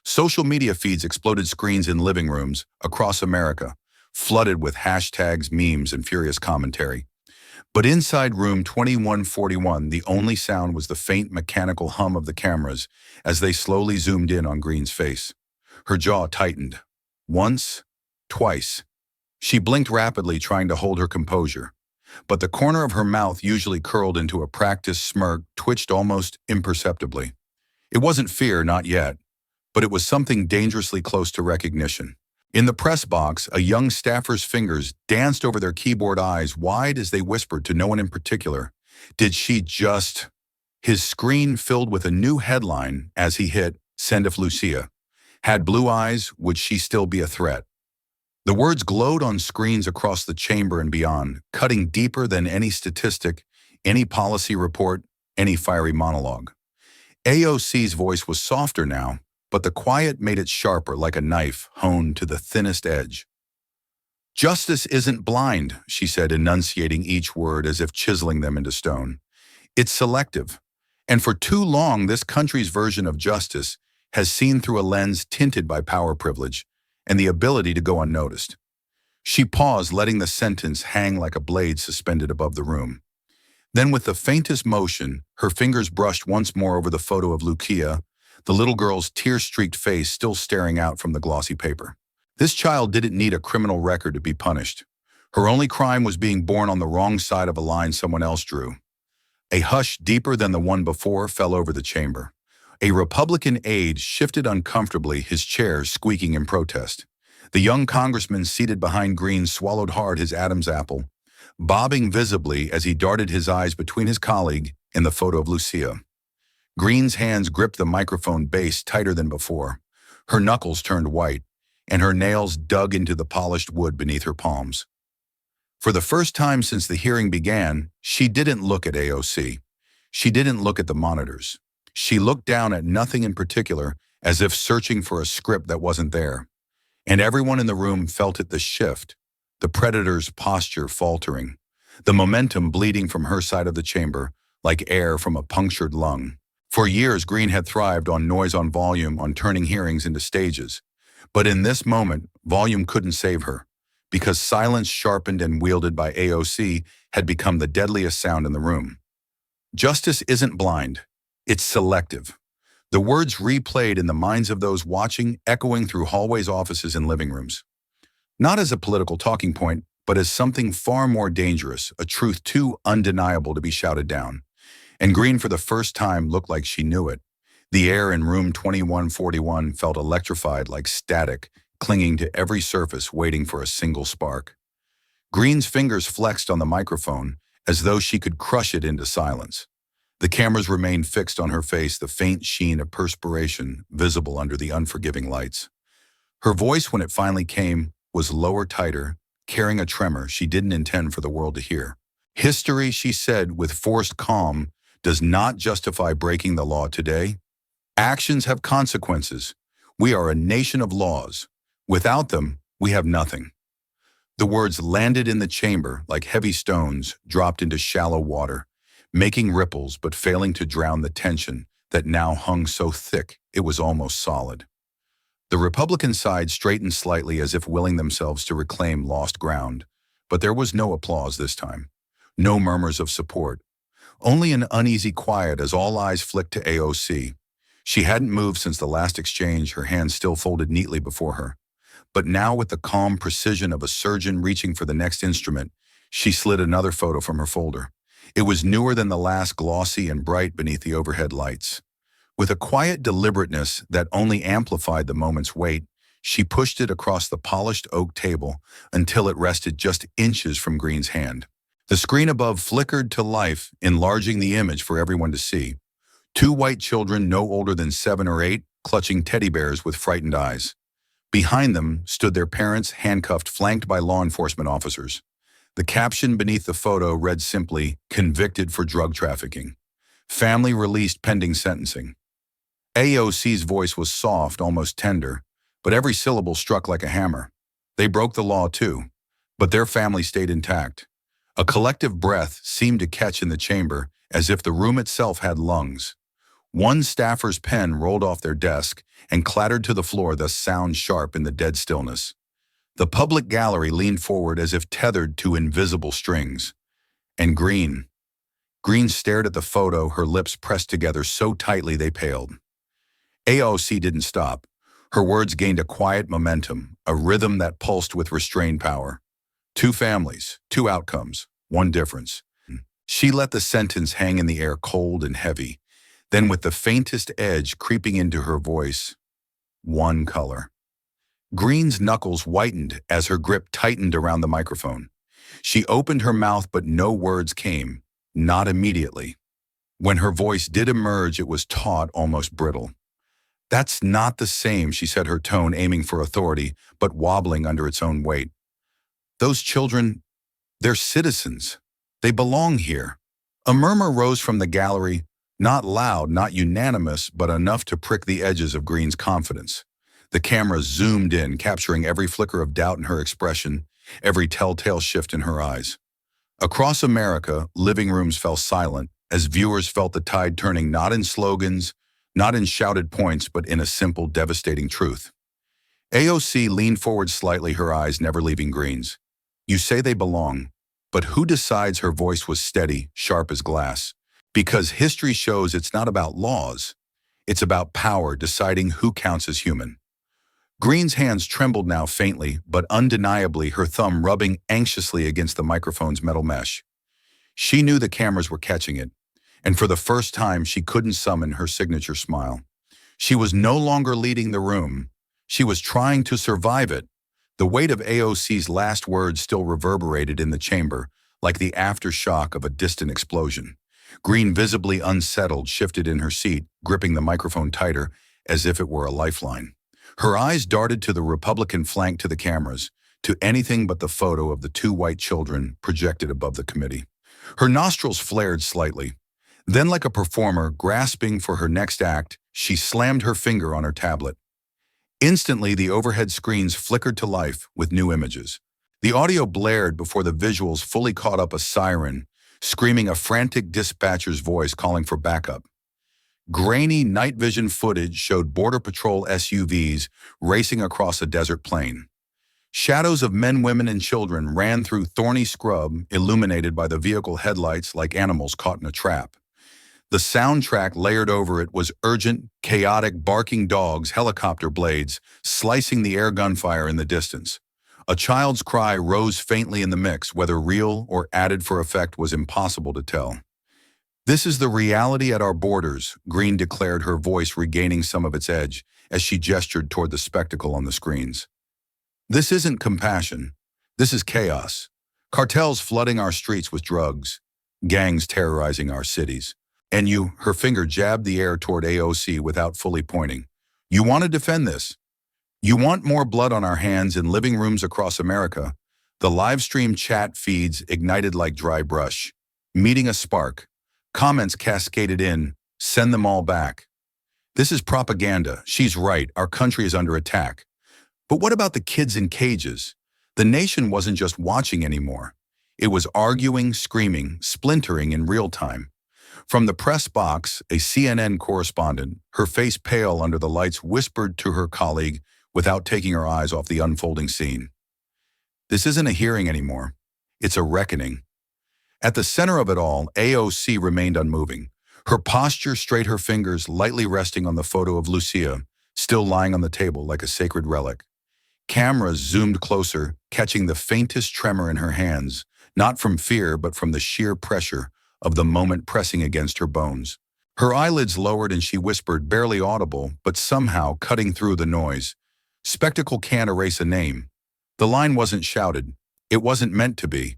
Social media feeds exploded, screens in living rooms across America, flooded with hashtags, memes, and furious commentary. But inside room 2141, the only sound was the faint mechanical hum of the cameras as they slowly zoomed in on Greene's face. Her jaw tightened. Once, twice. She blinked rapidly, trying to hold her composure. But the corner of her mouth, usually curled into a practiced smirk, twitched almost imperceptibly. It wasn't fear, not yet, but it was something dangerously close to recognition. In the press box, a young staffer's fingers danced over their keyboard, eyes wide as they whispered to no one in particular. Did she just... His screen filled with a new headline as he hit send. "If Lucia had blue eyes, would she still be a threat?" The words glowed on screens across the chamber and beyond, cutting deeper than any statistic, any policy report, any fiery monologue. AOC's voice was softer now, but the quiet made it sharper, like a knife honed to the thinnest edge. "Justice isn't blind," she said, enunciating each word as if chiseling them into stone. "It's selective. And for too long, this country's version of justice, has seen through a lens tinted by power privilege and the ability to go unnoticed. She paused, letting the sentence hang like a blade suspended above the room. Then with the faintest motion, her fingers brushed once more over the photo of Lucia, the little girl's tear-streaked face still staring out from the glossy paper. This child didn't need a criminal record to be punished. Her only crime was being born on the wrong side of a line someone else drew. A hush deeper than the one before fell over the chamber. A Republican aide shifted uncomfortably, his chair squeaking in protest. The young congressman seated behind Greene swallowed hard his Adam's apple, bobbing visibly as he darted his eyes between his colleague and the photo of Lucia. Greene's hands gripped the microphone base tighter than before. Her knuckles turned white, and her nails dug into the polished wood beneath her palms. For the first time since the hearing began, she didn't look at AOC. She didn't look at the monitors. She looked down at nothing in particular, as if searching for a script that wasn't there. And everyone in the room felt it, the shift, the predator's posture faltering, the momentum bleeding from her side of the chamber, like air from a punctured lung. For years, Greene had thrived on noise, on volume, on turning hearings into stages. But in this moment, volume couldn't save her, because silence sharpened and wielded by AOC had become the deadliest sound in the room. Justice isn't blind, it's selective. The words replayed in the minds of those watching, echoing through hallways, offices, and living rooms. Not as a political talking point, but as something far more dangerous, a truth too undeniable to be shouted down. And Greene, for the first time, looked like she knew it. The air in room 2141 felt electrified, like static, clinging to every surface, waiting for a single spark. Greene's fingers flexed on the microphone, as though she could crush it into silence. The cameras remained fixed on her face, the faint sheen of perspiration visible under the unforgiving lights. Her voice, when it finally came, was lower, tighter, carrying a tremor she didn't intend for the world to hear. History, she said with forced calm, does not justify breaking the law today. Actions have consequences. We are a nation of laws. Without them, we have nothing. The words landed in the chamber like heavy stones dropped into shallow water, making ripples but failing to drown the tension that now hung so thick it was almost solid. The Republican side straightened slightly as if willing themselves to reclaim lost ground, but there was no applause this time. No murmurs of support. Only an uneasy quiet as all eyes flicked to AOC. She hadn't moved since the last exchange, her hands still folded neatly before her. But now, with the calm precision of a surgeon reaching for the next instrument, she slid another photo from her folder. It was newer than the last, glossy and bright beneath the overhead lights. With a quiet deliberateness that only amplified the moment's weight, she pushed it across the polished oak table until it rested just inches from Greene's hand. The screen above flickered to life, enlarging the image for everyone to see. Two white children no older than 7 or 8, clutching teddy bears with frightened eyes. Behind them stood their parents, handcuffed, flanked by law enforcement officers. The caption beneath the photo read simply, "Convicted for drug trafficking. Family released pending sentencing." AOC's voice was soft, almost tender, but every syllable struck like a hammer. They broke the law too, but their family stayed intact. A collective breath seemed to catch in the chamber, as if the room itself had lungs. One staffer's pen rolled off their desk and clattered to the floor, the sound sharp in the dead stillness. The public gallery leaned forward as if tethered to invisible strings. And Greene stared at the photo, her lips pressed together so tightly they paled. AOC didn't stop. Her words gained a quiet momentum, a rhythm that pulsed with restrained power. 2 families, 2 outcomes, 1 difference. She let the sentence hang in the air, cold and heavy. Then, with the faintest edge creeping into her voice, 1 color. Greene's knuckles whitened as her grip tightened around the microphone. She opened her mouth, but no words came, not immediately. When her voice did emerge, it was taut, almost brittle. "That's not the same," she said, her tone aiming for authority, but wobbling under its own weight. "Those children, they're citizens. They belong here." A murmur rose from the gallery, not loud, not unanimous, but enough to prick the edges of Greene's confidence. The camera zoomed in, capturing every flicker of doubt in her expression, every telltale shift in her eyes. Across America, living rooms fell silent as viewers felt the tide turning, not in slogans, not in shouted points but in a simple, devastating truth. AOC leaned forward slightly, her eyes never leaving Greene's. You say they belong, but who decides? Her voice was steady, sharp as glass. Because history shows it's not about laws, it's about power deciding who counts as human. Greene's hands trembled now faintly, but undeniably her thumb rubbing anxiously against the microphone's metal mesh. She knew the cameras were catching it, and for the first time she couldn't summon her signature smile. She was no longer leading the room. She was trying to survive it. The weight of AOC's last words still reverberated in the chamber, like the aftershock of a distant explosion. Greene, visibly unsettled, shifted in her seat, gripping the microphone tighter, as if it were a lifeline. Her eyes darted to the Republican flank, to the cameras, to anything but the photo of the two white children projected above the committee. Her nostrils flared slightly. Then, like a performer grasping for her next act, she slammed her finger on her tablet. Instantly, the overhead screens flickered to life with new images. The audio blared before the visuals fully caught up, a siren, screaming, a frantic dispatcher's voice calling for backup. Grainy night vision footage showed Border Patrol SUVs racing across a desert plain. Shadows of men, women, and children ran through thorny scrub, illuminated by the vehicle headlights like animals caught in a trap. The soundtrack layered over it was urgent, chaotic, barking dogs, helicopter blades, slicing the air, gunfire in the distance. A child's cry rose faintly in the mix. Whether real or added for effect was impossible to tell. This is the reality at our borders, Greene declared, her voice regaining some of its edge as she gestured toward the spectacle on the screens. This isn't compassion. This is chaos. Cartels flooding our streets with drugs. Gangs terrorizing our cities. And you, her finger jabbed the air toward AOC without fully pointing. You want to defend this? You want more blood on our hands in living rooms across America? The live stream chat feeds ignited like dry brush, meeting a spark. Comments cascaded in, send them all back. This is propaganda. She's right. Our country is under attack. But what about the kids in cages? The nation wasn't just watching anymore. It was arguing, screaming, splintering in real time. From the press box, a CNN correspondent, her face pale under the lights, whispered to her colleague without taking her eyes off the unfolding scene. This isn't a hearing anymore. It's a reckoning. At the center of it all, AOC remained unmoving, her posture straight, her fingers lightly resting on the photo of Lucia, still lying on the table like a sacred relic. Cameras zoomed closer, catching the faintest tremor in her hands, not from fear but from the sheer pressure of the moment pressing against her bones. Her eyelids lowered and she whispered, barely audible, but somehow cutting through the noise. Spectacle can't erase a name. The line wasn't shouted. It wasn't meant to be.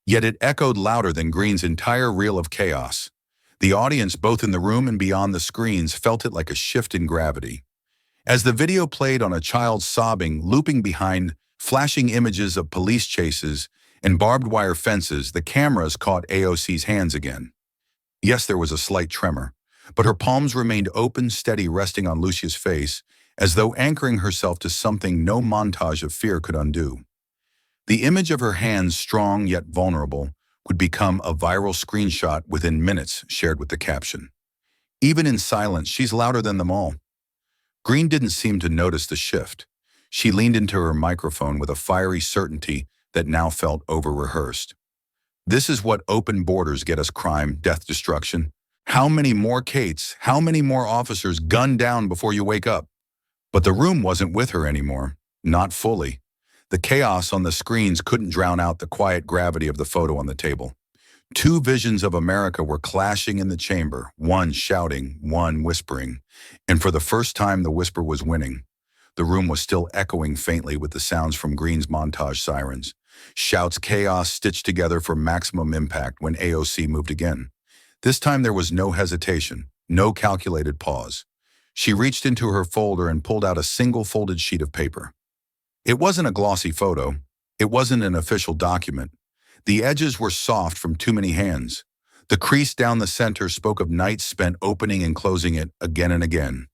Yet it echoed louder than Greene's entire reel of chaos. The audience, both in the room and beyond the screens, felt it like a shift in gravity. As the video played on, a child sobbing, looping behind flashing images of police chases and barbed wire fences, the cameras caught AOC's hands again. Yes, there was a slight tremor, but her palms remained open, steady, resting on Lucia's face, as though anchoring herself to something no montage of fear could undo. The image of her hands, strong yet vulnerable, would become a viral screenshot within minutes, shared with the caption, "Even in silence, she's louder than them all." Greene didn't seem to notice the shift. She leaned into her microphone with a fiery certainty that now felt over-rehearsed. This is what open borders get us: crime, death, destruction. How many more Kates, how many more officers gunned down before you wake up? But the room wasn't with her anymore, not fully. The chaos on the screens couldn't drown out the quiet gravity of the photo on the table. Two visions of America were clashing in the chamber, one shouting, one whispering. And for the first time, the whisper was winning. The room was still echoing faintly with the sounds from Greene's montage sirens. Shouts, chaos stitched together for maximum impact when AOC moved again. This time there was no hesitation, no calculated pause. She reached into her folder and pulled out a single folded sheet of paper. It wasn't a glossy photo. It wasn't an official document. The edges were soft from too many hands. The crease down the center spoke of nights spent opening and closing it again and again.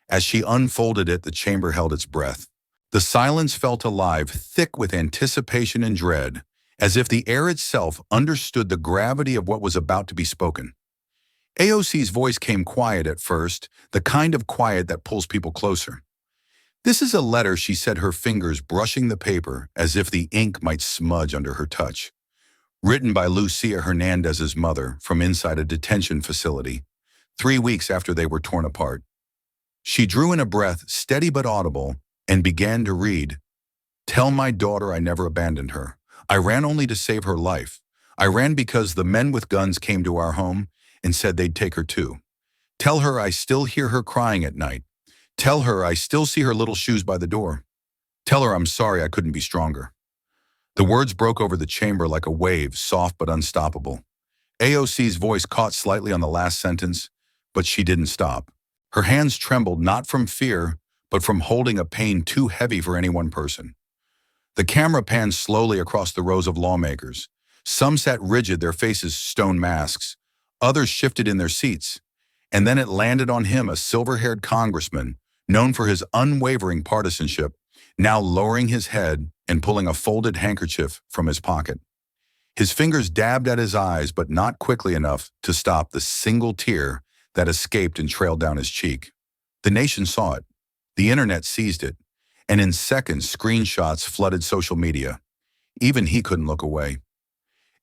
As she unfolded it, the chamber held its breath. The silence felt alive, thick with anticipation and dread, as if the air itself understood the gravity of what was about to be spoken. AOC's voice came quiet at first, the kind of quiet that pulls people closer. "This is a letter," she said, her fingers brushing the paper as if the ink might smudge under her touch. "Written by Lucia Hernandez's mother from inside a detention facility, 3 weeks after they were torn apart." She drew in a breath, steady but audible, and began to read. "Tell my daughter I never abandoned her. I ran only to save her life. I ran because the men with guns came to our home and said they'd take her too. Tell her I still hear her crying at night. Tell her I still see her little shoes by the door. Tell her I'm sorry I couldn't be stronger." The words broke over the chamber like a wave, soft but unstoppable. AOC's voice caught slightly on the last sentence, but she didn't stop. Her hands trembled not from fear, but from holding a pain too heavy for any one person. The camera panned slowly across the rows of lawmakers. Some sat rigid, their faces stone masks. Others shifted in their seats. And then it landed on him, a silver-haired congressman, known for his unwavering partisanship, now lowering his head and pulling a folded handkerchief from his pocket. His fingers dabbed at his eyes, but not quickly enough to stop the single tear that escaped and trailed down his cheek. The nation saw it. The internet seized it. And in seconds, screenshots flooded social media. Even he couldn't look away.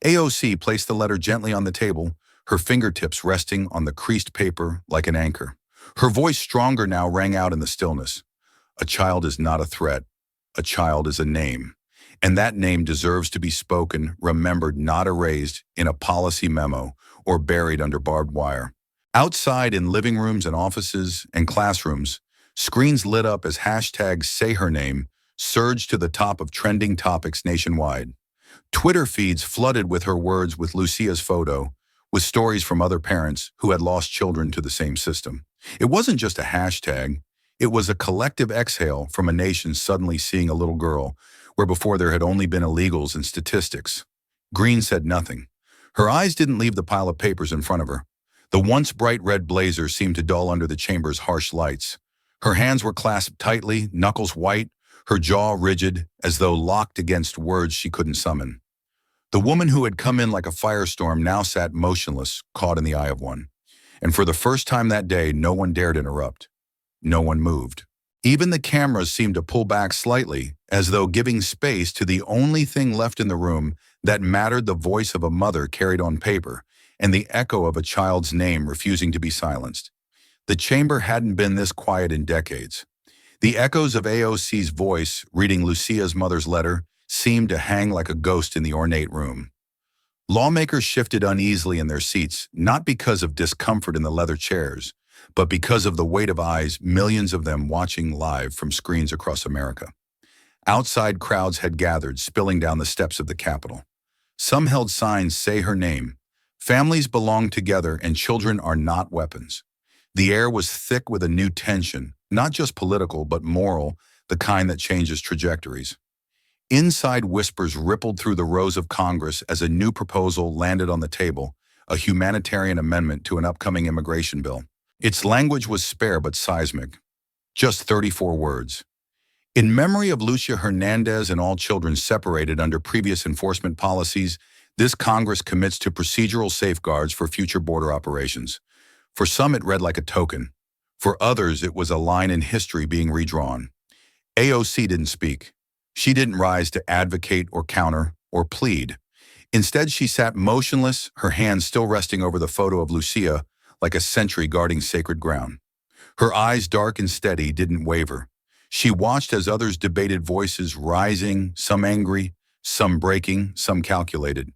AOC placed the letter gently on the table, her fingertips resting on the creased paper like an anchor. Her voice, stronger now, rang out in the stillness. "A child is not a threat. A child is a name. And that name deserves to be spoken, remembered, not erased in a policy memo or buried under barbed wire." Outside, in living rooms and offices and classrooms, screens lit up as hashtags "Say Her Name" surged to the top of trending topics nationwide. Twitter feeds flooded with her words, with Lucia's photo, with stories from other parents who had lost children to the same system. It wasn't just a hashtag. It was a collective exhale from a nation suddenly seeing a little girl where before there had only been illegals and statistics. Greene said nothing. Her eyes didn't leave the pile of papers in front of her. The once bright red blazer seemed to dull under the chamber's harsh lights. Her hands were clasped tightly, knuckles white, her jaw rigid, as though locked against words she couldn't summon. The woman who had come in like a firestorm now sat motionless, caught in the eye of one. And for the first time that day, no one dared interrupt. No one moved. Even the cameras seemed to pull back slightly, as though giving space to the only thing left in the room that mattered: the voice of a mother carried on paper, and the echo of a child's name refusing to be silenced. The chamber hadn't been this quiet in decades. The echoes of AOC's voice, reading Lucia's mother's letter, seemed to hang like a ghost in the ornate room. Lawmakers shifted uneasily in their seats, not because of discomfort in the leather chairs, but because of the weight of eyes, millions of them watching live from screens across America. Outside, crowds had gathered, spilling down the steps of the Capitol. Some held signs, "Say Her Name." Families belong together, and children are not weapons. The air was thick with a new tension, not just political, but moral, the kind that changes trajectories. Inside, whispers rippled through the rows of Congress as a new proposal landed on the table, a humanitarian amendment to an upcoming immigration bill. Its language was spare but seismic. Just 34 words. "In memory of Lucia Hernandez and all children separated under previous enforcement policies, this Congress commits to procedural safeguards for future border operations." For some, it read like a token. For others, it was a line in history being redrawn. AOC didn't speak. She didn't rise to advocate or counter or plead. Instead, she sat motionless, her hands still resting over the photo of Lucia like a sentry guarding sacred ground. Her eyes, dark and steady, didn't waver. She watched as others debated, voices rising, some angry, some breaking, some calculated.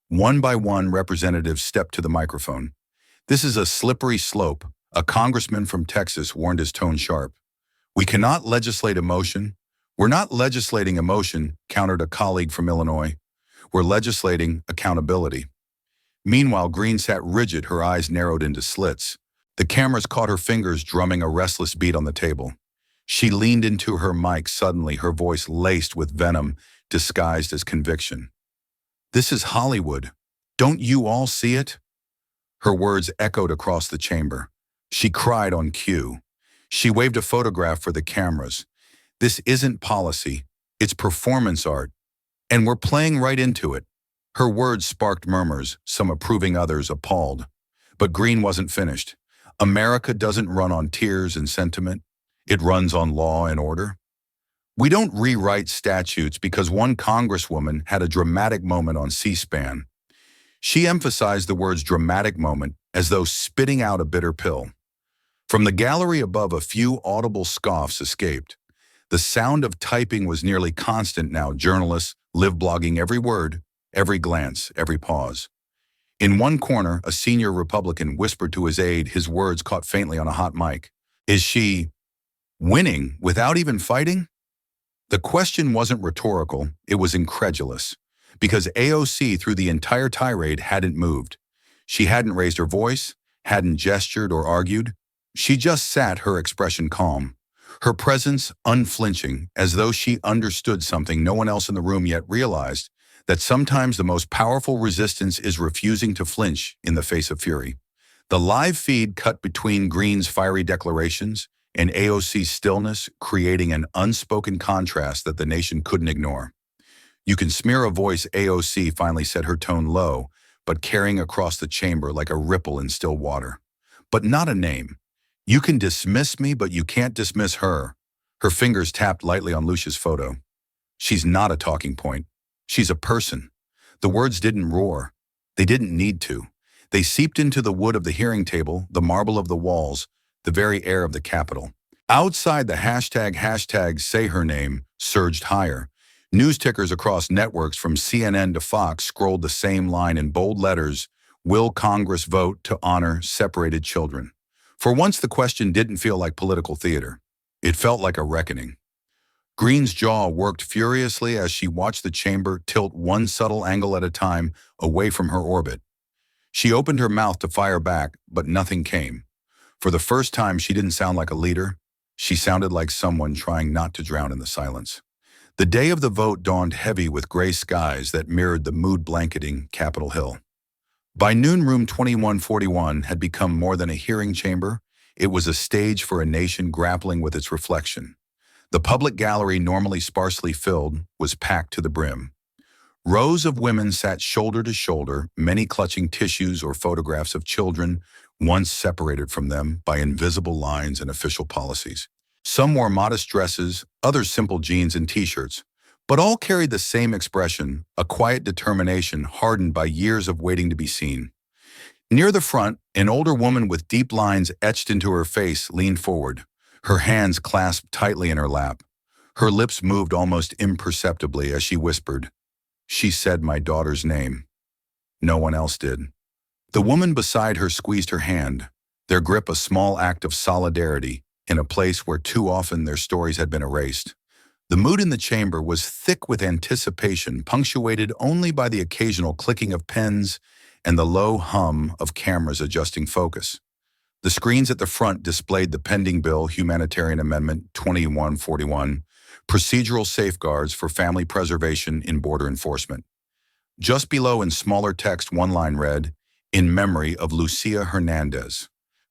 One by one, representatives stepped to the microphone. "This is a slippery slope," a congressman from Texas warned, his tone sharp. "We cannot legislate emotion." "We're not legislating emotion," countered a colleague from Illinois. "We're legislating accountability." Meanwhile, Greene sat rigid, her eyes narrowed into slits. The cameras caught her fingers drumming a restless beat on the table. She leaned into her mic suddenly, her voice laced with venom disguised as conviction. "This is Hollywood. Don't you all see it?" Her words echoed across the chamber. She cried on cue. She waved a photograph for the cameras. "This isn't policy. It's performance art. And we're playing right into it." Her words sparked murmurs, some approving, others appalled. But Greene wasn't finished. America doesn't run on tears and sentiment. It runs on law and order. We don't rewrite statutes because one congresswoman had a dramatic moment on C-SPAN. She emphasized the words dramatic moment as though spitting out a bitter pill. From the gallery above, a few audible scoffs escaped. The sound of typing was nearly constant now. Journalists live blogging every word, every glance, every pause. In one corner, a senior Republican whispered to his aide, his words caught faintly on a hot mic. Is she winning without even fighting? The question wasn't rhetorical, it was incredulous. Because AOC through the entire tirade hadn't moved. She hadn't raised her voice, hadn't gestured or argued. She just sat, her expression calm. Her presence unflinching, as though she understood something no one else in the room yet realized, that sometimes the most powerful resistance is refusing to flinch in the face of fury. The live feed cut between Greene's fiery declarations and AOC's stillness, creating an unspoken contrast that the nation couldn't ignore. You can smear a voice, AOC finally said, her tone low, but carrying across the chamber like a ripple in still water. But not a name. You can dismiss me, but you can't dismiss her. Her fingers tapped lightly on Lucia's photo. She's not a talking point. She's a person. The words didn't roar. They didn't need to. They seeped into the wood of the hearing table, the marble of the walls, the very air of the Capitol. Outside, the hashtag say her name surged higher. News tickers across networks from CNN to Fox scrolled the same line in bold letters, will Congress vote to honor separated children? For once, the question didn't feel like political theater. It felt like a reckoning. Greene's jaw worked furiously as she watched the chamber tilt one subtle angle at a time away from her orbit. She opened her mouth to fire back, but nothing came. For the first time, she didn't sound like a leader. She sounded like someone trying not to drown in the silence. The day of the vote dawned heavy with gray skies that mirrored the mood-blanketing Capitol Hill. By noon, room 2141 had become more than a hearing chamber. It was a stage for a nation grappling with its reflection. The public gallery, normally sparsely filled, was packed to the brim. Rows of women sat shoulder to shoulder, many clutching tissues or photographs of children, once separated from them by invisible lines and official policies. Some wore modest dresses, others simple jeans and t-shirts, but all carried the same expression, a quiet determination hardened by years of waiting to be seen. Near the front, an older woman with deep lines etched into her face leaned forward, her hands clasped tightly in her lap. Her lips moved almost imperceptibly as she whispered, "She said my daughter's name." No one else did. The woman beside her squeezed her hand, their grip a small act of solidarity in a place where too often their stories had been erased. The mood in the chamber was thick with anticipation, punctuated only by the occasional clicking of pens and the low hum of cameras adjusting focus. The screens at the front displayed the pending bill, Humanitarian Amendment 2141, procedural safeguards for family preservation in border enforcement. Just below in smaller text, one line read, "In memory of Lucia Hernandez."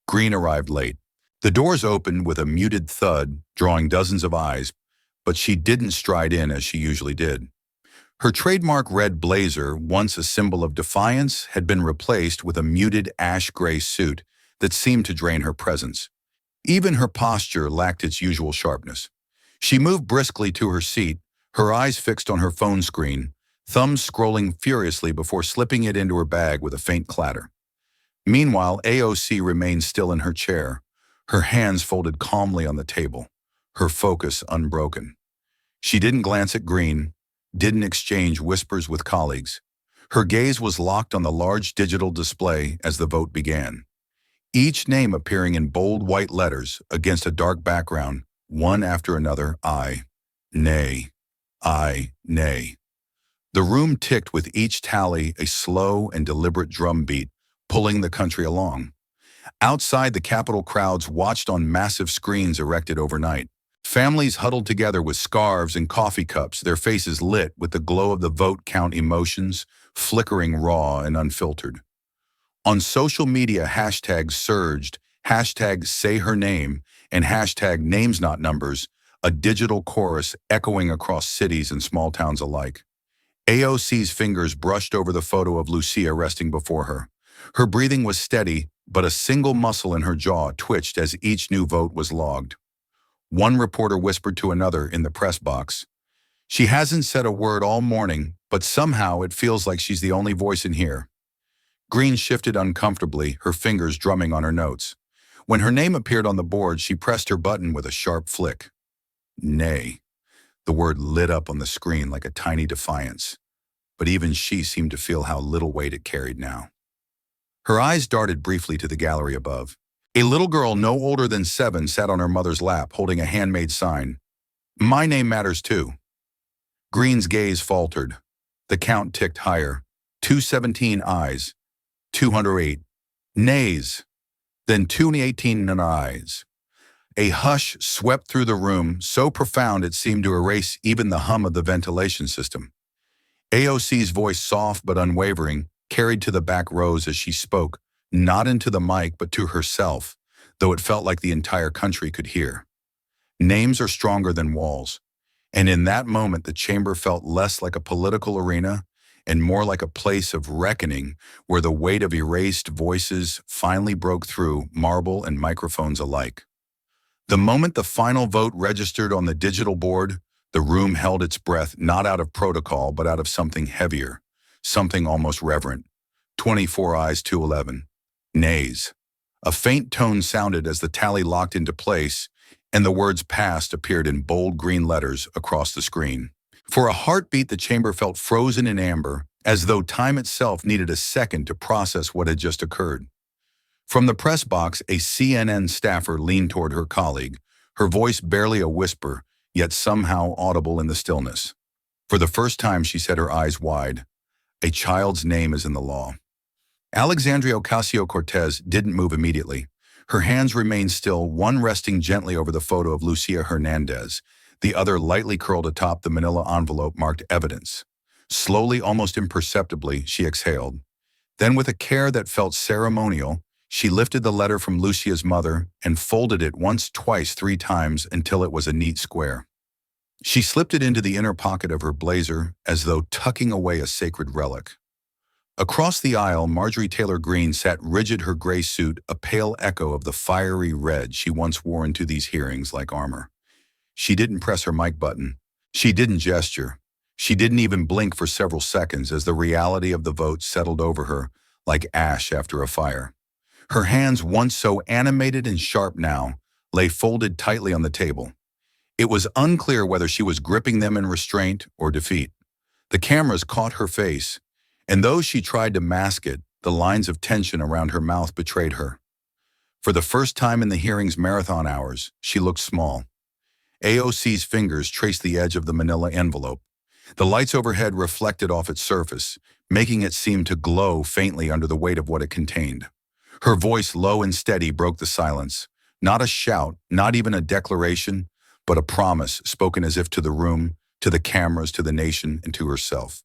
Greene arrived late. The doors opened with a muted thud, drawing dozens of eyes, but she didn't stride in as she usually did. Her trademark red blazer, once a symbol of defiance, had been replaced with a muted ash-gray suit that seemed to drain her presence. Even her posture lacked its usual sharpness. She moved briskly to her seat, her eyes fixed on her phone screen, thumbs scrolling furiously before slipping it into her bag with a faint clatter. Meanwhile, AOC remained still in her chair, her hands folded calmly on the table, her focus unbroken. She didn't glance at Greene, didn't exchange whispers with colleagues. Her gaze was locked on the large digital display as the vote began. Each name appearing in bold white letters against a dark background, one after another, aye, nay, aye, nay. The room ticked with each tally, a slow and deliberate drumbeat, pulling the country along. Outside, the Capitol crowds watched on massive screens erected overnight. Families huddled together with scarves and coffee cups, their faces lit with the glow of the vote count emotions, flickering raw and unfiltered. On social media, hashtags surged, hashtag say her name, and hashtag names not numbers, a digital chorus echoing across cities and small towns alike. AOC's fingers brushed over the photo of Lucia resting before her. Her breathing was steady, but a single muscle in her jaw twitched as each new vote was logged. One reporter whispered to another in the press box, "She hasn't said a word all morning, but somehow it feels like she's the only voice in here." Greene shifted uncomfortably, her fingers drumming on her notes. When her name appeared on the board, she pressed her button with a sharp flick. Nay. The word lit up on the screen like a tiny defiance, but even she seemed to feel how little weight it carried now. Her eyes darted briefly to the gallery above. A little girl no older than 7 sat on her mother's lap, holding a handmade sign. "My name matters too." Greene's gaze faltered. The count ticked higher. 217 ayes, 208 nays, then 218 ayes. A hush swept through the room, so profound it seemed to erase even the hum of the ventilation system. AOC's voice, soft but unwavering, carried to the back rows as she spoke, not into the mic but to herself, though it felt like the entire country could hear. Names are stronger than walls, and in that moment the chamber felt less like a political arena and more like a place of reckoning where the weight of erased voices finally broke through, marble and microphones alike. The moment the final vote registered on the digital board, the room held its breath, not out of protocol, but out of something heavier, something almost reverent. 24 ayes, 211 nays. A faint tone sounded as the tally locked into place, and the words "passed" appeared in bold green letters across the screen. For a heartbeat, the chamber felt frozen in amber, as though time itself needed a second to process what had just occurred. From the press box, a CNN staffer leaned toward her colleague, her voice barely a whisper, yet somehow audible in the stillness. For the first time, she said, her eyes wide, "A child's name is in the law." Alexandria Ocasio-Cortez didn't move immediately. Her hands remained still, one resting gently over the photo of Lucia Hernandez, the other lightly curled atop the manila envelope marked evidence. Slowly, almost imperceptibly, she exhaled. Then, with a care that felt ceremonial, she lifted the letter from Lucia's mother and folded it once, twice, 3 times until it was a neat square. She slipped it into the inner pocket of her blazer as though tucking away a sacred relic. Across the aisle, Marjorie Taylor Greene sat rigid, her gray suit a pale echo of the fiery red she once wore into these hearings like armor. She didn't press her mic button. She didn't gesture. She didn't even blink for several seconds as the reality of the vote settled over her like ash after a fire. Her hands, once so animated and sharp now, lay folded tightly on the table. It was unclear whether she was gripping them in restraint or defeat. The cameras caught her face, and though she tried to mask it, the lines of tension around her mouth betrayed her. For the first time in the hearing's marathon hours, she looked small. AOC's fingers traced the edge of the manila envelope. The lights overhead reflected off its surface, making it seem to glow faintly under the weight of what it contained. Her voice, low and steady, broke the silence. Not a shout, not even a declaration, but a promise spoken as if to the room, to the cameras, to the nation, and to herself.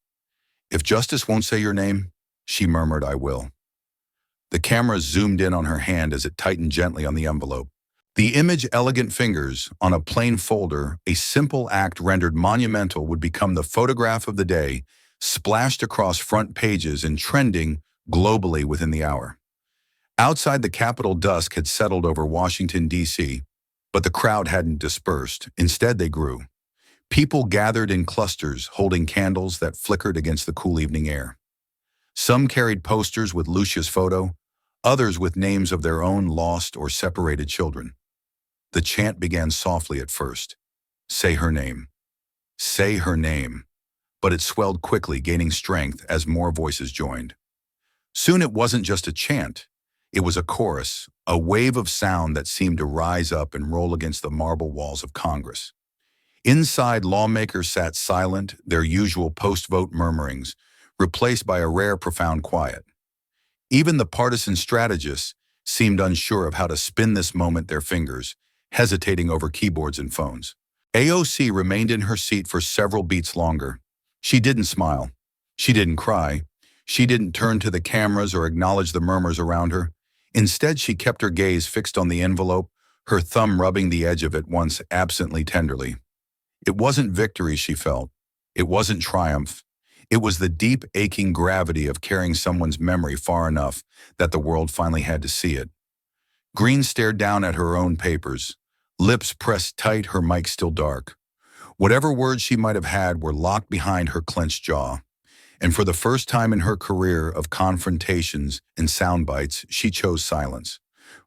"If justice won't say your name," she murmured, "I will." The cameras zoomed in on her hand as it tightened gently on the envelope. The image, elegant fingers on a plain folder, a simple act rendered monumental, would become the photograph of the day, splashed across front pages and trending globally within the hour. Outside, the Capitol, dusk had settled over Washington, D.C., but the crowd hadn't dispersed. Instead, they grew. People gathered in clusters, holding candles that flickered against the cool evening air. Some carried posters with Lucia's photo, others with names of their own lost or separated children. The chant began softly at first. "Say her name. Say her name." But it swelled quickly, gaining strength as more voices joined. Soon it wasn't just a chant. It was a chorus, a wave of sound that seemed to rise up and roll against the marble walls of Congress. Inside, lawmakers sat silent, their usual post-vote murmurings, replaced by a rare, profound quiet. Even the partisan strategists seemed unsure of how to spin this moment, their fingers hesitating over keyboards and phones. AOC remained in her seat for several beats longer. She didn't smile. She didn't cry. She didn't turn to the cameras or acknowledge the murmurs around her. Instead, she kept her gaze fixed on the envelope, her thumb rubbing the edge of it once absently, tenderly. It wasn't victory she felt. It wasn't triumph. It was the deep, aching gravity of carrying someone's memory far enough that the world finally had to see it. Greene stared down at her own papers, lips pressed tight, her mic still dark. Whatever words she might have had were locked behind her clenched jaw. And for the first time in her career of confrontations and sound bites, she chose silence.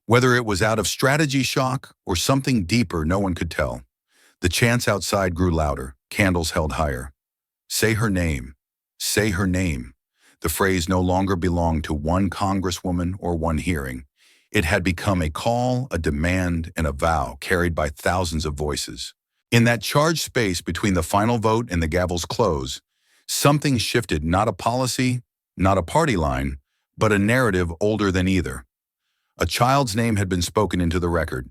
Whether it was out of strategy shock or something deeper, no one could tell. The chants outside grew louder, candles held higher. Say her name. Say her name. The phrase no longer belonged to one congresswoman or one hearing. It had become a call, a demand, and a vow carried by thousands of voices. In that charged space between the final vote and the gavel's close, something shifted, not a policy, not a party line, but a narrative older than either. A child's name had been spoken into the record,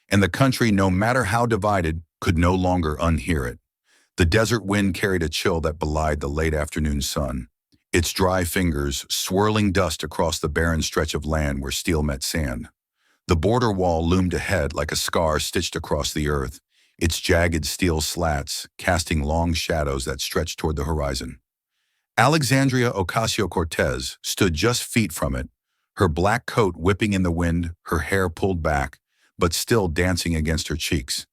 and the country, no matter how divided, could no longer unhear it. The desert wind carried a chill that belied the late afternoon sun, its dry fingers swirling dust across the barren stretch of land where steel met sand. The border wall loomed ahead like a scar stitched across the earth, its jagged steel slats casting long shadows that stretched toward the horizon. Alexandria Ocasio-Cortez stood just feet from it, her black coat whipping in the wind, her hair pulled back, but still dancing against her cheeks.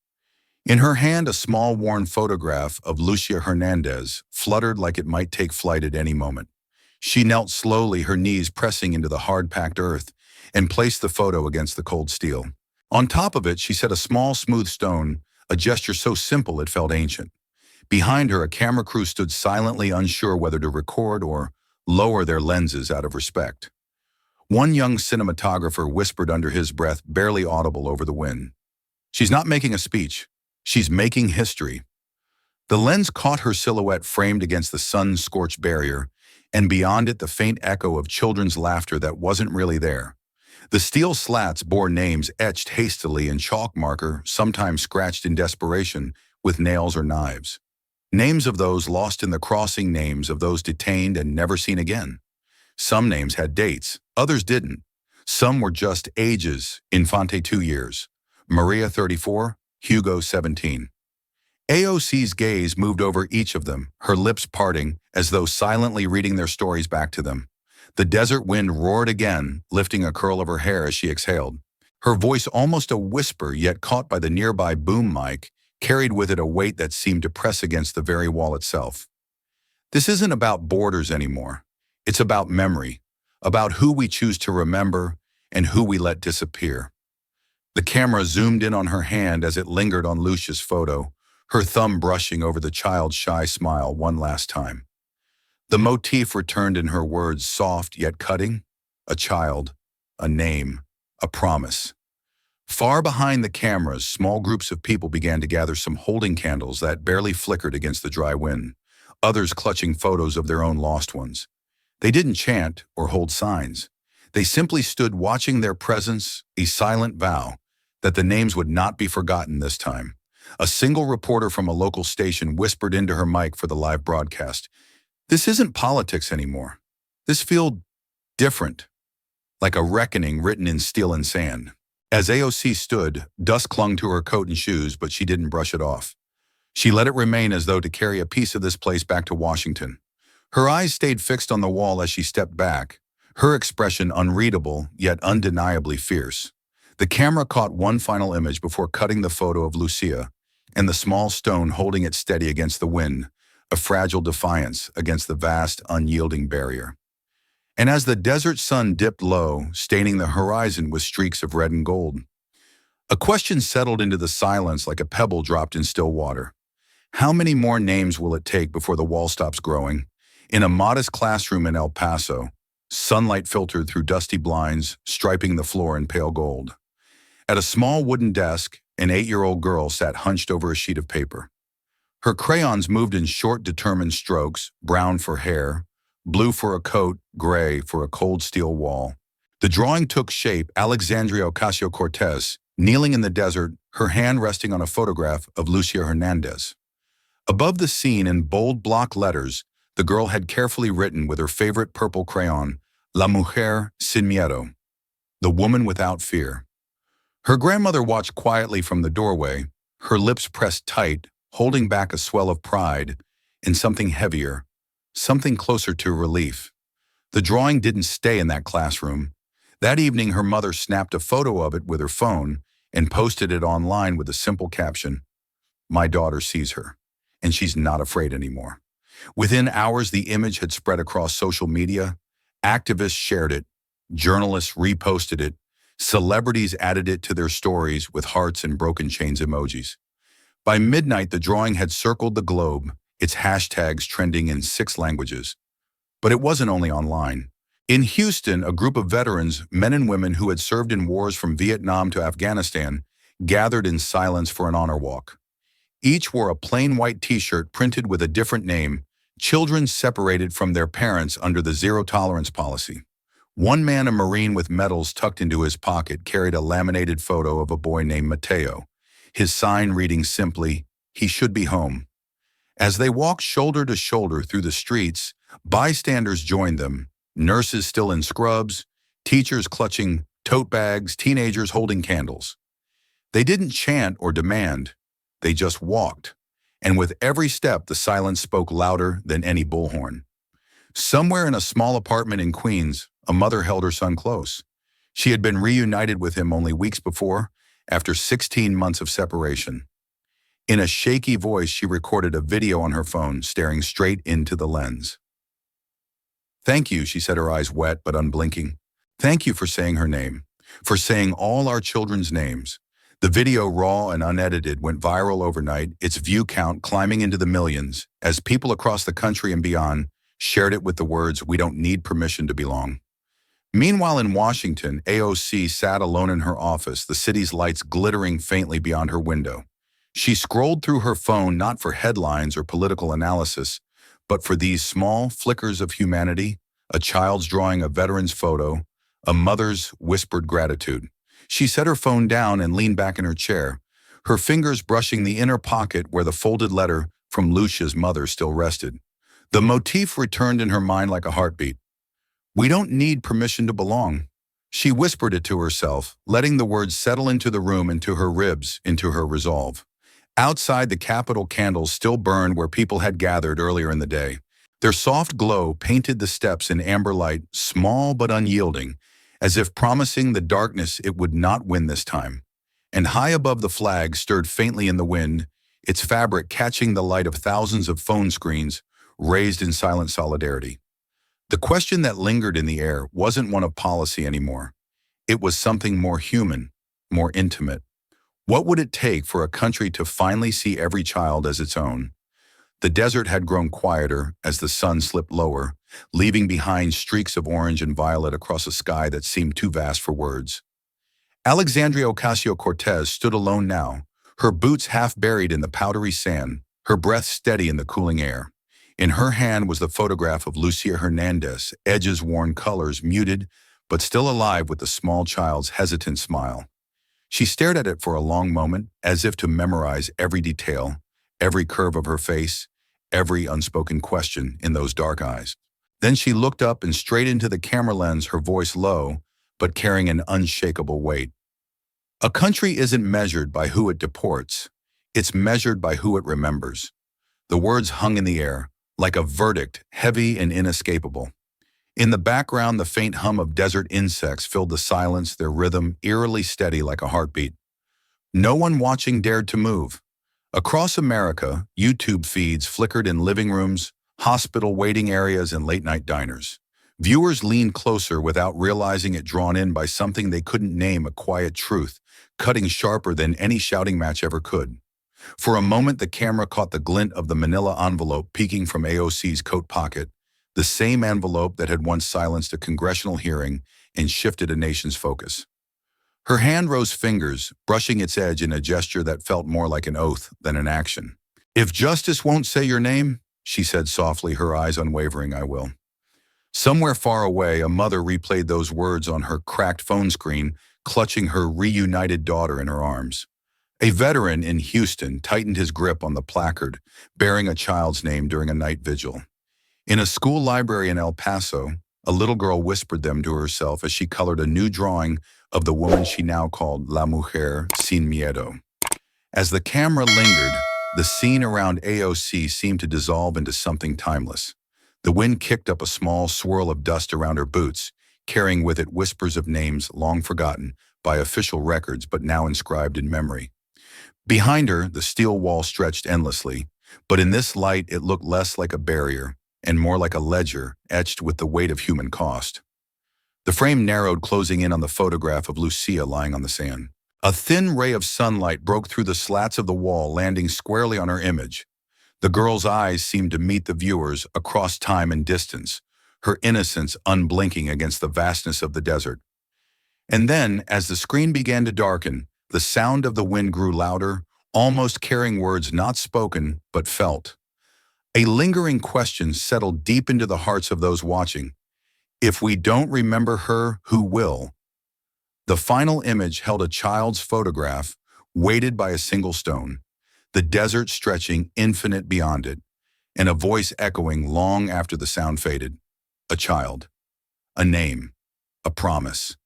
In her hand, a small worn photograph of Lucia Hernandez fluttered like it might take flight at any moment. She knelt slowly, her knees pressing into the hard-packed earth, and placed the photo against the cold steel. On top of it, she set a small, smooth stone, a gesture so simple it felt ancient. Behind her, a camera crew stood silently, unsure whether to record or lower their lenses out of respect. One young cinematographer whispered under his breath, barely audible over the wind, "She's not making a speech. She's making history." The lens caught her silhouette framed against the sun-scorched barrier, and beyond it the faint echo of children's laughter that wasn't really there. The steel slats bore names etched hastily in chalk marker, sometimes scratched in desperation with nails or knives. Names of those lost in the crossing, names of those detained and never seen again. Some names had dates, others didn't. Some were just ages: Infante 2 years, Maria 34, Hugo 17. AOC's gaze moved over each of them, her lips parting as though silently reading their stories back to them. The desert wind roared again, lifting a curl of her hair as she exhaled. Her voice, almost a whisper, yet caught by the nearby boom mic, carried with it a weight that seemed to press against the very wall itself. This isn't about borders anymore. It's about memory, about who we choose to remember and who we let disappear. The camera zoomed in on her hand as it lingered on Lucia's photo, her thumb brushing over the child's shy smile one last time. The motif returned in her words, soft yet cutting: a child, a name, a promise. Far behind the cameras, small groups of people began to gather, some holding candles that barely flickered against the dry wind, others clutching photos of their own lost ones. They didn't chant or hold signs. They simply stood watching their presence, a silent vow that the names would not be forgotten this time. A single reporter from a local station whispered into her mic for the live broadcast, "This isn't politics anymore. This feels different, like a reckoning written in steel and sand." As AOC stood, dust clung to her coat and shoes, but she didn't brush it off. She let it remain, as though to carry a piece of this place back to Washington. Her eyes stayed fixed on the wall as she stepped back, her expression unreadable yet undeniably fierce. The camera caught one final image before cutting the photo of Lucia and the small stone holding it steady against the wind, a fragile defiance against the vast, unyielding barrier. And as the desert sun dipped low, staining the horizon with streaks of red and gold, a question settled into the silence like a pebble dropped in still water. How many more names will it take before the wall stops growing? In a modest classroom in El Paso, sunlight filtered through dusty blinds, striping the floor in pale gold. At a small wooden desk, an 8-year-old girl sat hunched over a sheet of paper. Her crayons moved in short, determined strokes, brown for hair, blue for a coat, gray for a cold steel wall. The drawing took shape: Alexandria Ocasio-Cortez, kneeling in the desert, her hand resting on a photograph of Lucia Hernandez. Above the scene, in bold block letters, the girl had carefully written with her favorite purple crayon, "La mujer sin miedo," the woman without fear. Her grandmother watched quietly from the doorway, her lips pressed tight, holding back a swell of pride and something heavier, something closer to relief. The drawing didn't stay in that classroom. That evening, her mother snapped a photo of it with her phone and posted it online with a simple caption, "My daughter sees her, and she's not afraid anymore." Within hours, the image had spread across social media. Activists shared it, journalists reposted it, celebrities added it to their stories with hearts and broken chains emojis. By midnight, the drawing had circled the globe, its hashtags trending in 6 languages. But it wasn't only online. In Houston, a group of veterans, men and women who had served in wars from Vietnam to Afghanistan, gathered in silence for an honor walk. Each wore a plain white t-shirt printed with a different name, children separated from their parents under the zero-tolerance policy. One man, a Marine with medals tucked into his pocket, carried a laminated photo of a boy named Mateo, his sign reading simply, "He should be home." As they walked shoulder to shoulder through the streets, bystanders joined them, nurses still in scrubs, teachers clutching tote bags, teenagers holding candles. They didn't chant or demand, they just walked. And with every step, the silence spoke louder than any bullhorn. Somewhere in a small apartment in Queens, a mother held her son close. She had been reunited with him only weeks before, after 16 months of separation. In a shaky voice, she recorded a video on her phone, staring straight into the lens. "Thank you," she said, her eyes wet but unblinking. "Thank you for saying her name, for saying all our children's names." The video, raw and unedited, went viral overnight, its view count climbing into the millions, as people across the country and beyond shared it with the words, "We don't need permission to belong." Meanwhile, in Washington, AOC sat alone in her office, the city's lights glittering faintly beyond her window. She scrolled through her phone not for headlines or political analysis, but for these small flickers of humanity, a child's drawing a veteran's photo, a mother's whispered gratitude. She set her phone down and leaned back in her chair, her fingers brushing the inner pocket where the folded letter from Lucia's mother still rested. The motif returned in her mind like a heartbeat. "We don't need permission to belong." She whispered it to herself, letting the words settle into the room, into her ribs, into her resolve. Outside, the Capitol candles still burned where people had gathered earlier in the day. Their soft glow painted the steps in amber light, small but unyielding, as if promising the darkness it would not win this time. And high above the flag stirred faintly in the wind, its fabric catching the light of thousands of phone screens raised in silent solidarity. The question that lingered in the air wasn't one of policy anymore. It was something more human, more intimate. What would it take for a country to finally see every child as its own? The desert had grown quieter as the sun slipped lower, leaving behind streaks of orange and violet across a sky that seemed too vast for words. Alexandria Ocasio-Cortez stood alone now, her boots half buried in the powdery sand, her breath steady in the cooling air. In her hand was the photograph of Lucia Hernandez, edges worn, colors muted, but still alive with the small child's hesitant smile. She stared at it for a long moment, as if to memorize every detail, every curve of her face, every unspoken question in those dark eyes. Then she looked up and straight into the camera lens, her voice low, but carrying an unshakable weight. A country isn't measured by who it deports. It's measured by who it remembers. The words hung in the air, like a verdict, heavy and inescapable. In the background, the faint hum of desert insects filled the silence, their rhythm eerily steady like a heartbeat. No one watching dared to move. Across America, YouTube feeds flickered in living rooms, hospital waiting areas, and late-night diners. Viewers leaned closer without realizing it, drawn in by something they couldn't name, a quiet truth, cutting sharper than any shouting match ever could. For a moment, the camera caught the glint of the manila envelope peeking from AOC's coat pocket, the same envelope that had once silenced a congressional hearing and shifted a nation's focus. Her hand rose, fingers brushing its edge in a gesture that felt more like an oath than an action. "If justice won't say your name," she said softly, her eyes unwavering, "I will." Somewhere far away, a mother replayed those words on her cracked phone screen, clutching her reunited daughter in her arms. A veteran in Houston tightened his grip on the placard, bearing a child's name during a night vigil. In a school library in El Paso, a little girl whispered them to herself as she colored a new drawing of the woman she now called La Mujer Sin Miedo. As the camera lingered, the scene around AOC seemed to dissolve into something timeless. The wind kicked up a small swirl of dust around her boots, carrying with it whispers of names long forgotten by official records but now inscribed in memory. Behind her, the steel wall stretched endlessly, but in this light it looked less like a barrier and more like a ledger etched with the weight of human cost. The frame narrowed, closing in on the photograph of Lucia lying on the sand. A thin ray of sunlight broke through the slats of the wall, landing squarely on her image. The girl's eyes seemed to meet the viewer's across time and distance, her innocence unblinking against the vastness of the desert. And then, as the screen began to darken, the sound of the wind grew louder, almost carrying words not spoken but felt. A lingering question settled deep into the hearts of those watching. If we don't remember her, who will? The final image held a child's photograph, weighted by a single stone, the desert stretching infinite beyond it, and a voice echoing long after the sound faded. A child, a name, a promise.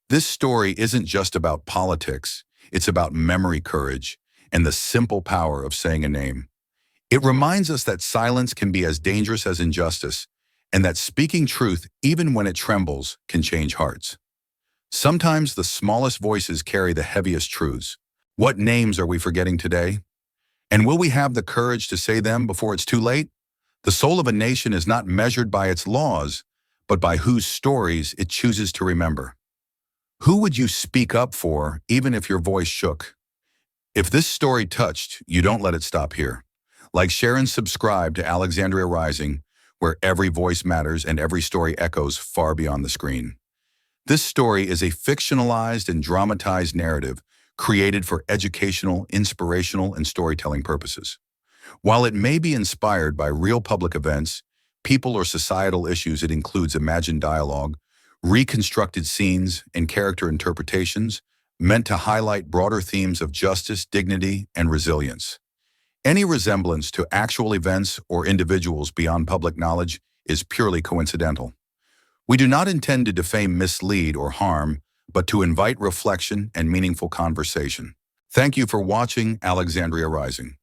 This story isn't just about politics, it's about memory, courage, and the simple power of saying a name. It reminds us that silence can be as dangerous as injustice, and that speaking truth, even when it trembles, can change hearts. Sometimes the smallest voices carry the heaviest truths. What names are we forgetting today? And will we have the courage to say them before it's too late? The soul of a nation is not measured by its laws, but by whose stories it chooses to remember. Who would you speak up for, even if your voice shook? If this story touched you, don't let it stop here. Like, share, and subscribe to Alexandria Rising, where every voice matters and every story echoes far beyond the screen. This story is a fictionalized and dramatized narrative created for educational, inspirational, and storytelling purposes. While it may be inspired by real public events, people, or societal issues, it includes imagined dialogue, reconstructed scenes, and character interpretations meant to highlight broader themes of justice, dignity, and resilience. Any resemblance to actual events or individuals beyond public knowledge is purely coincidental. We do not intend to defame, mislead, or harm, but to invite reflection and meaningful conversation. Thank you for watching Alexandria Rising.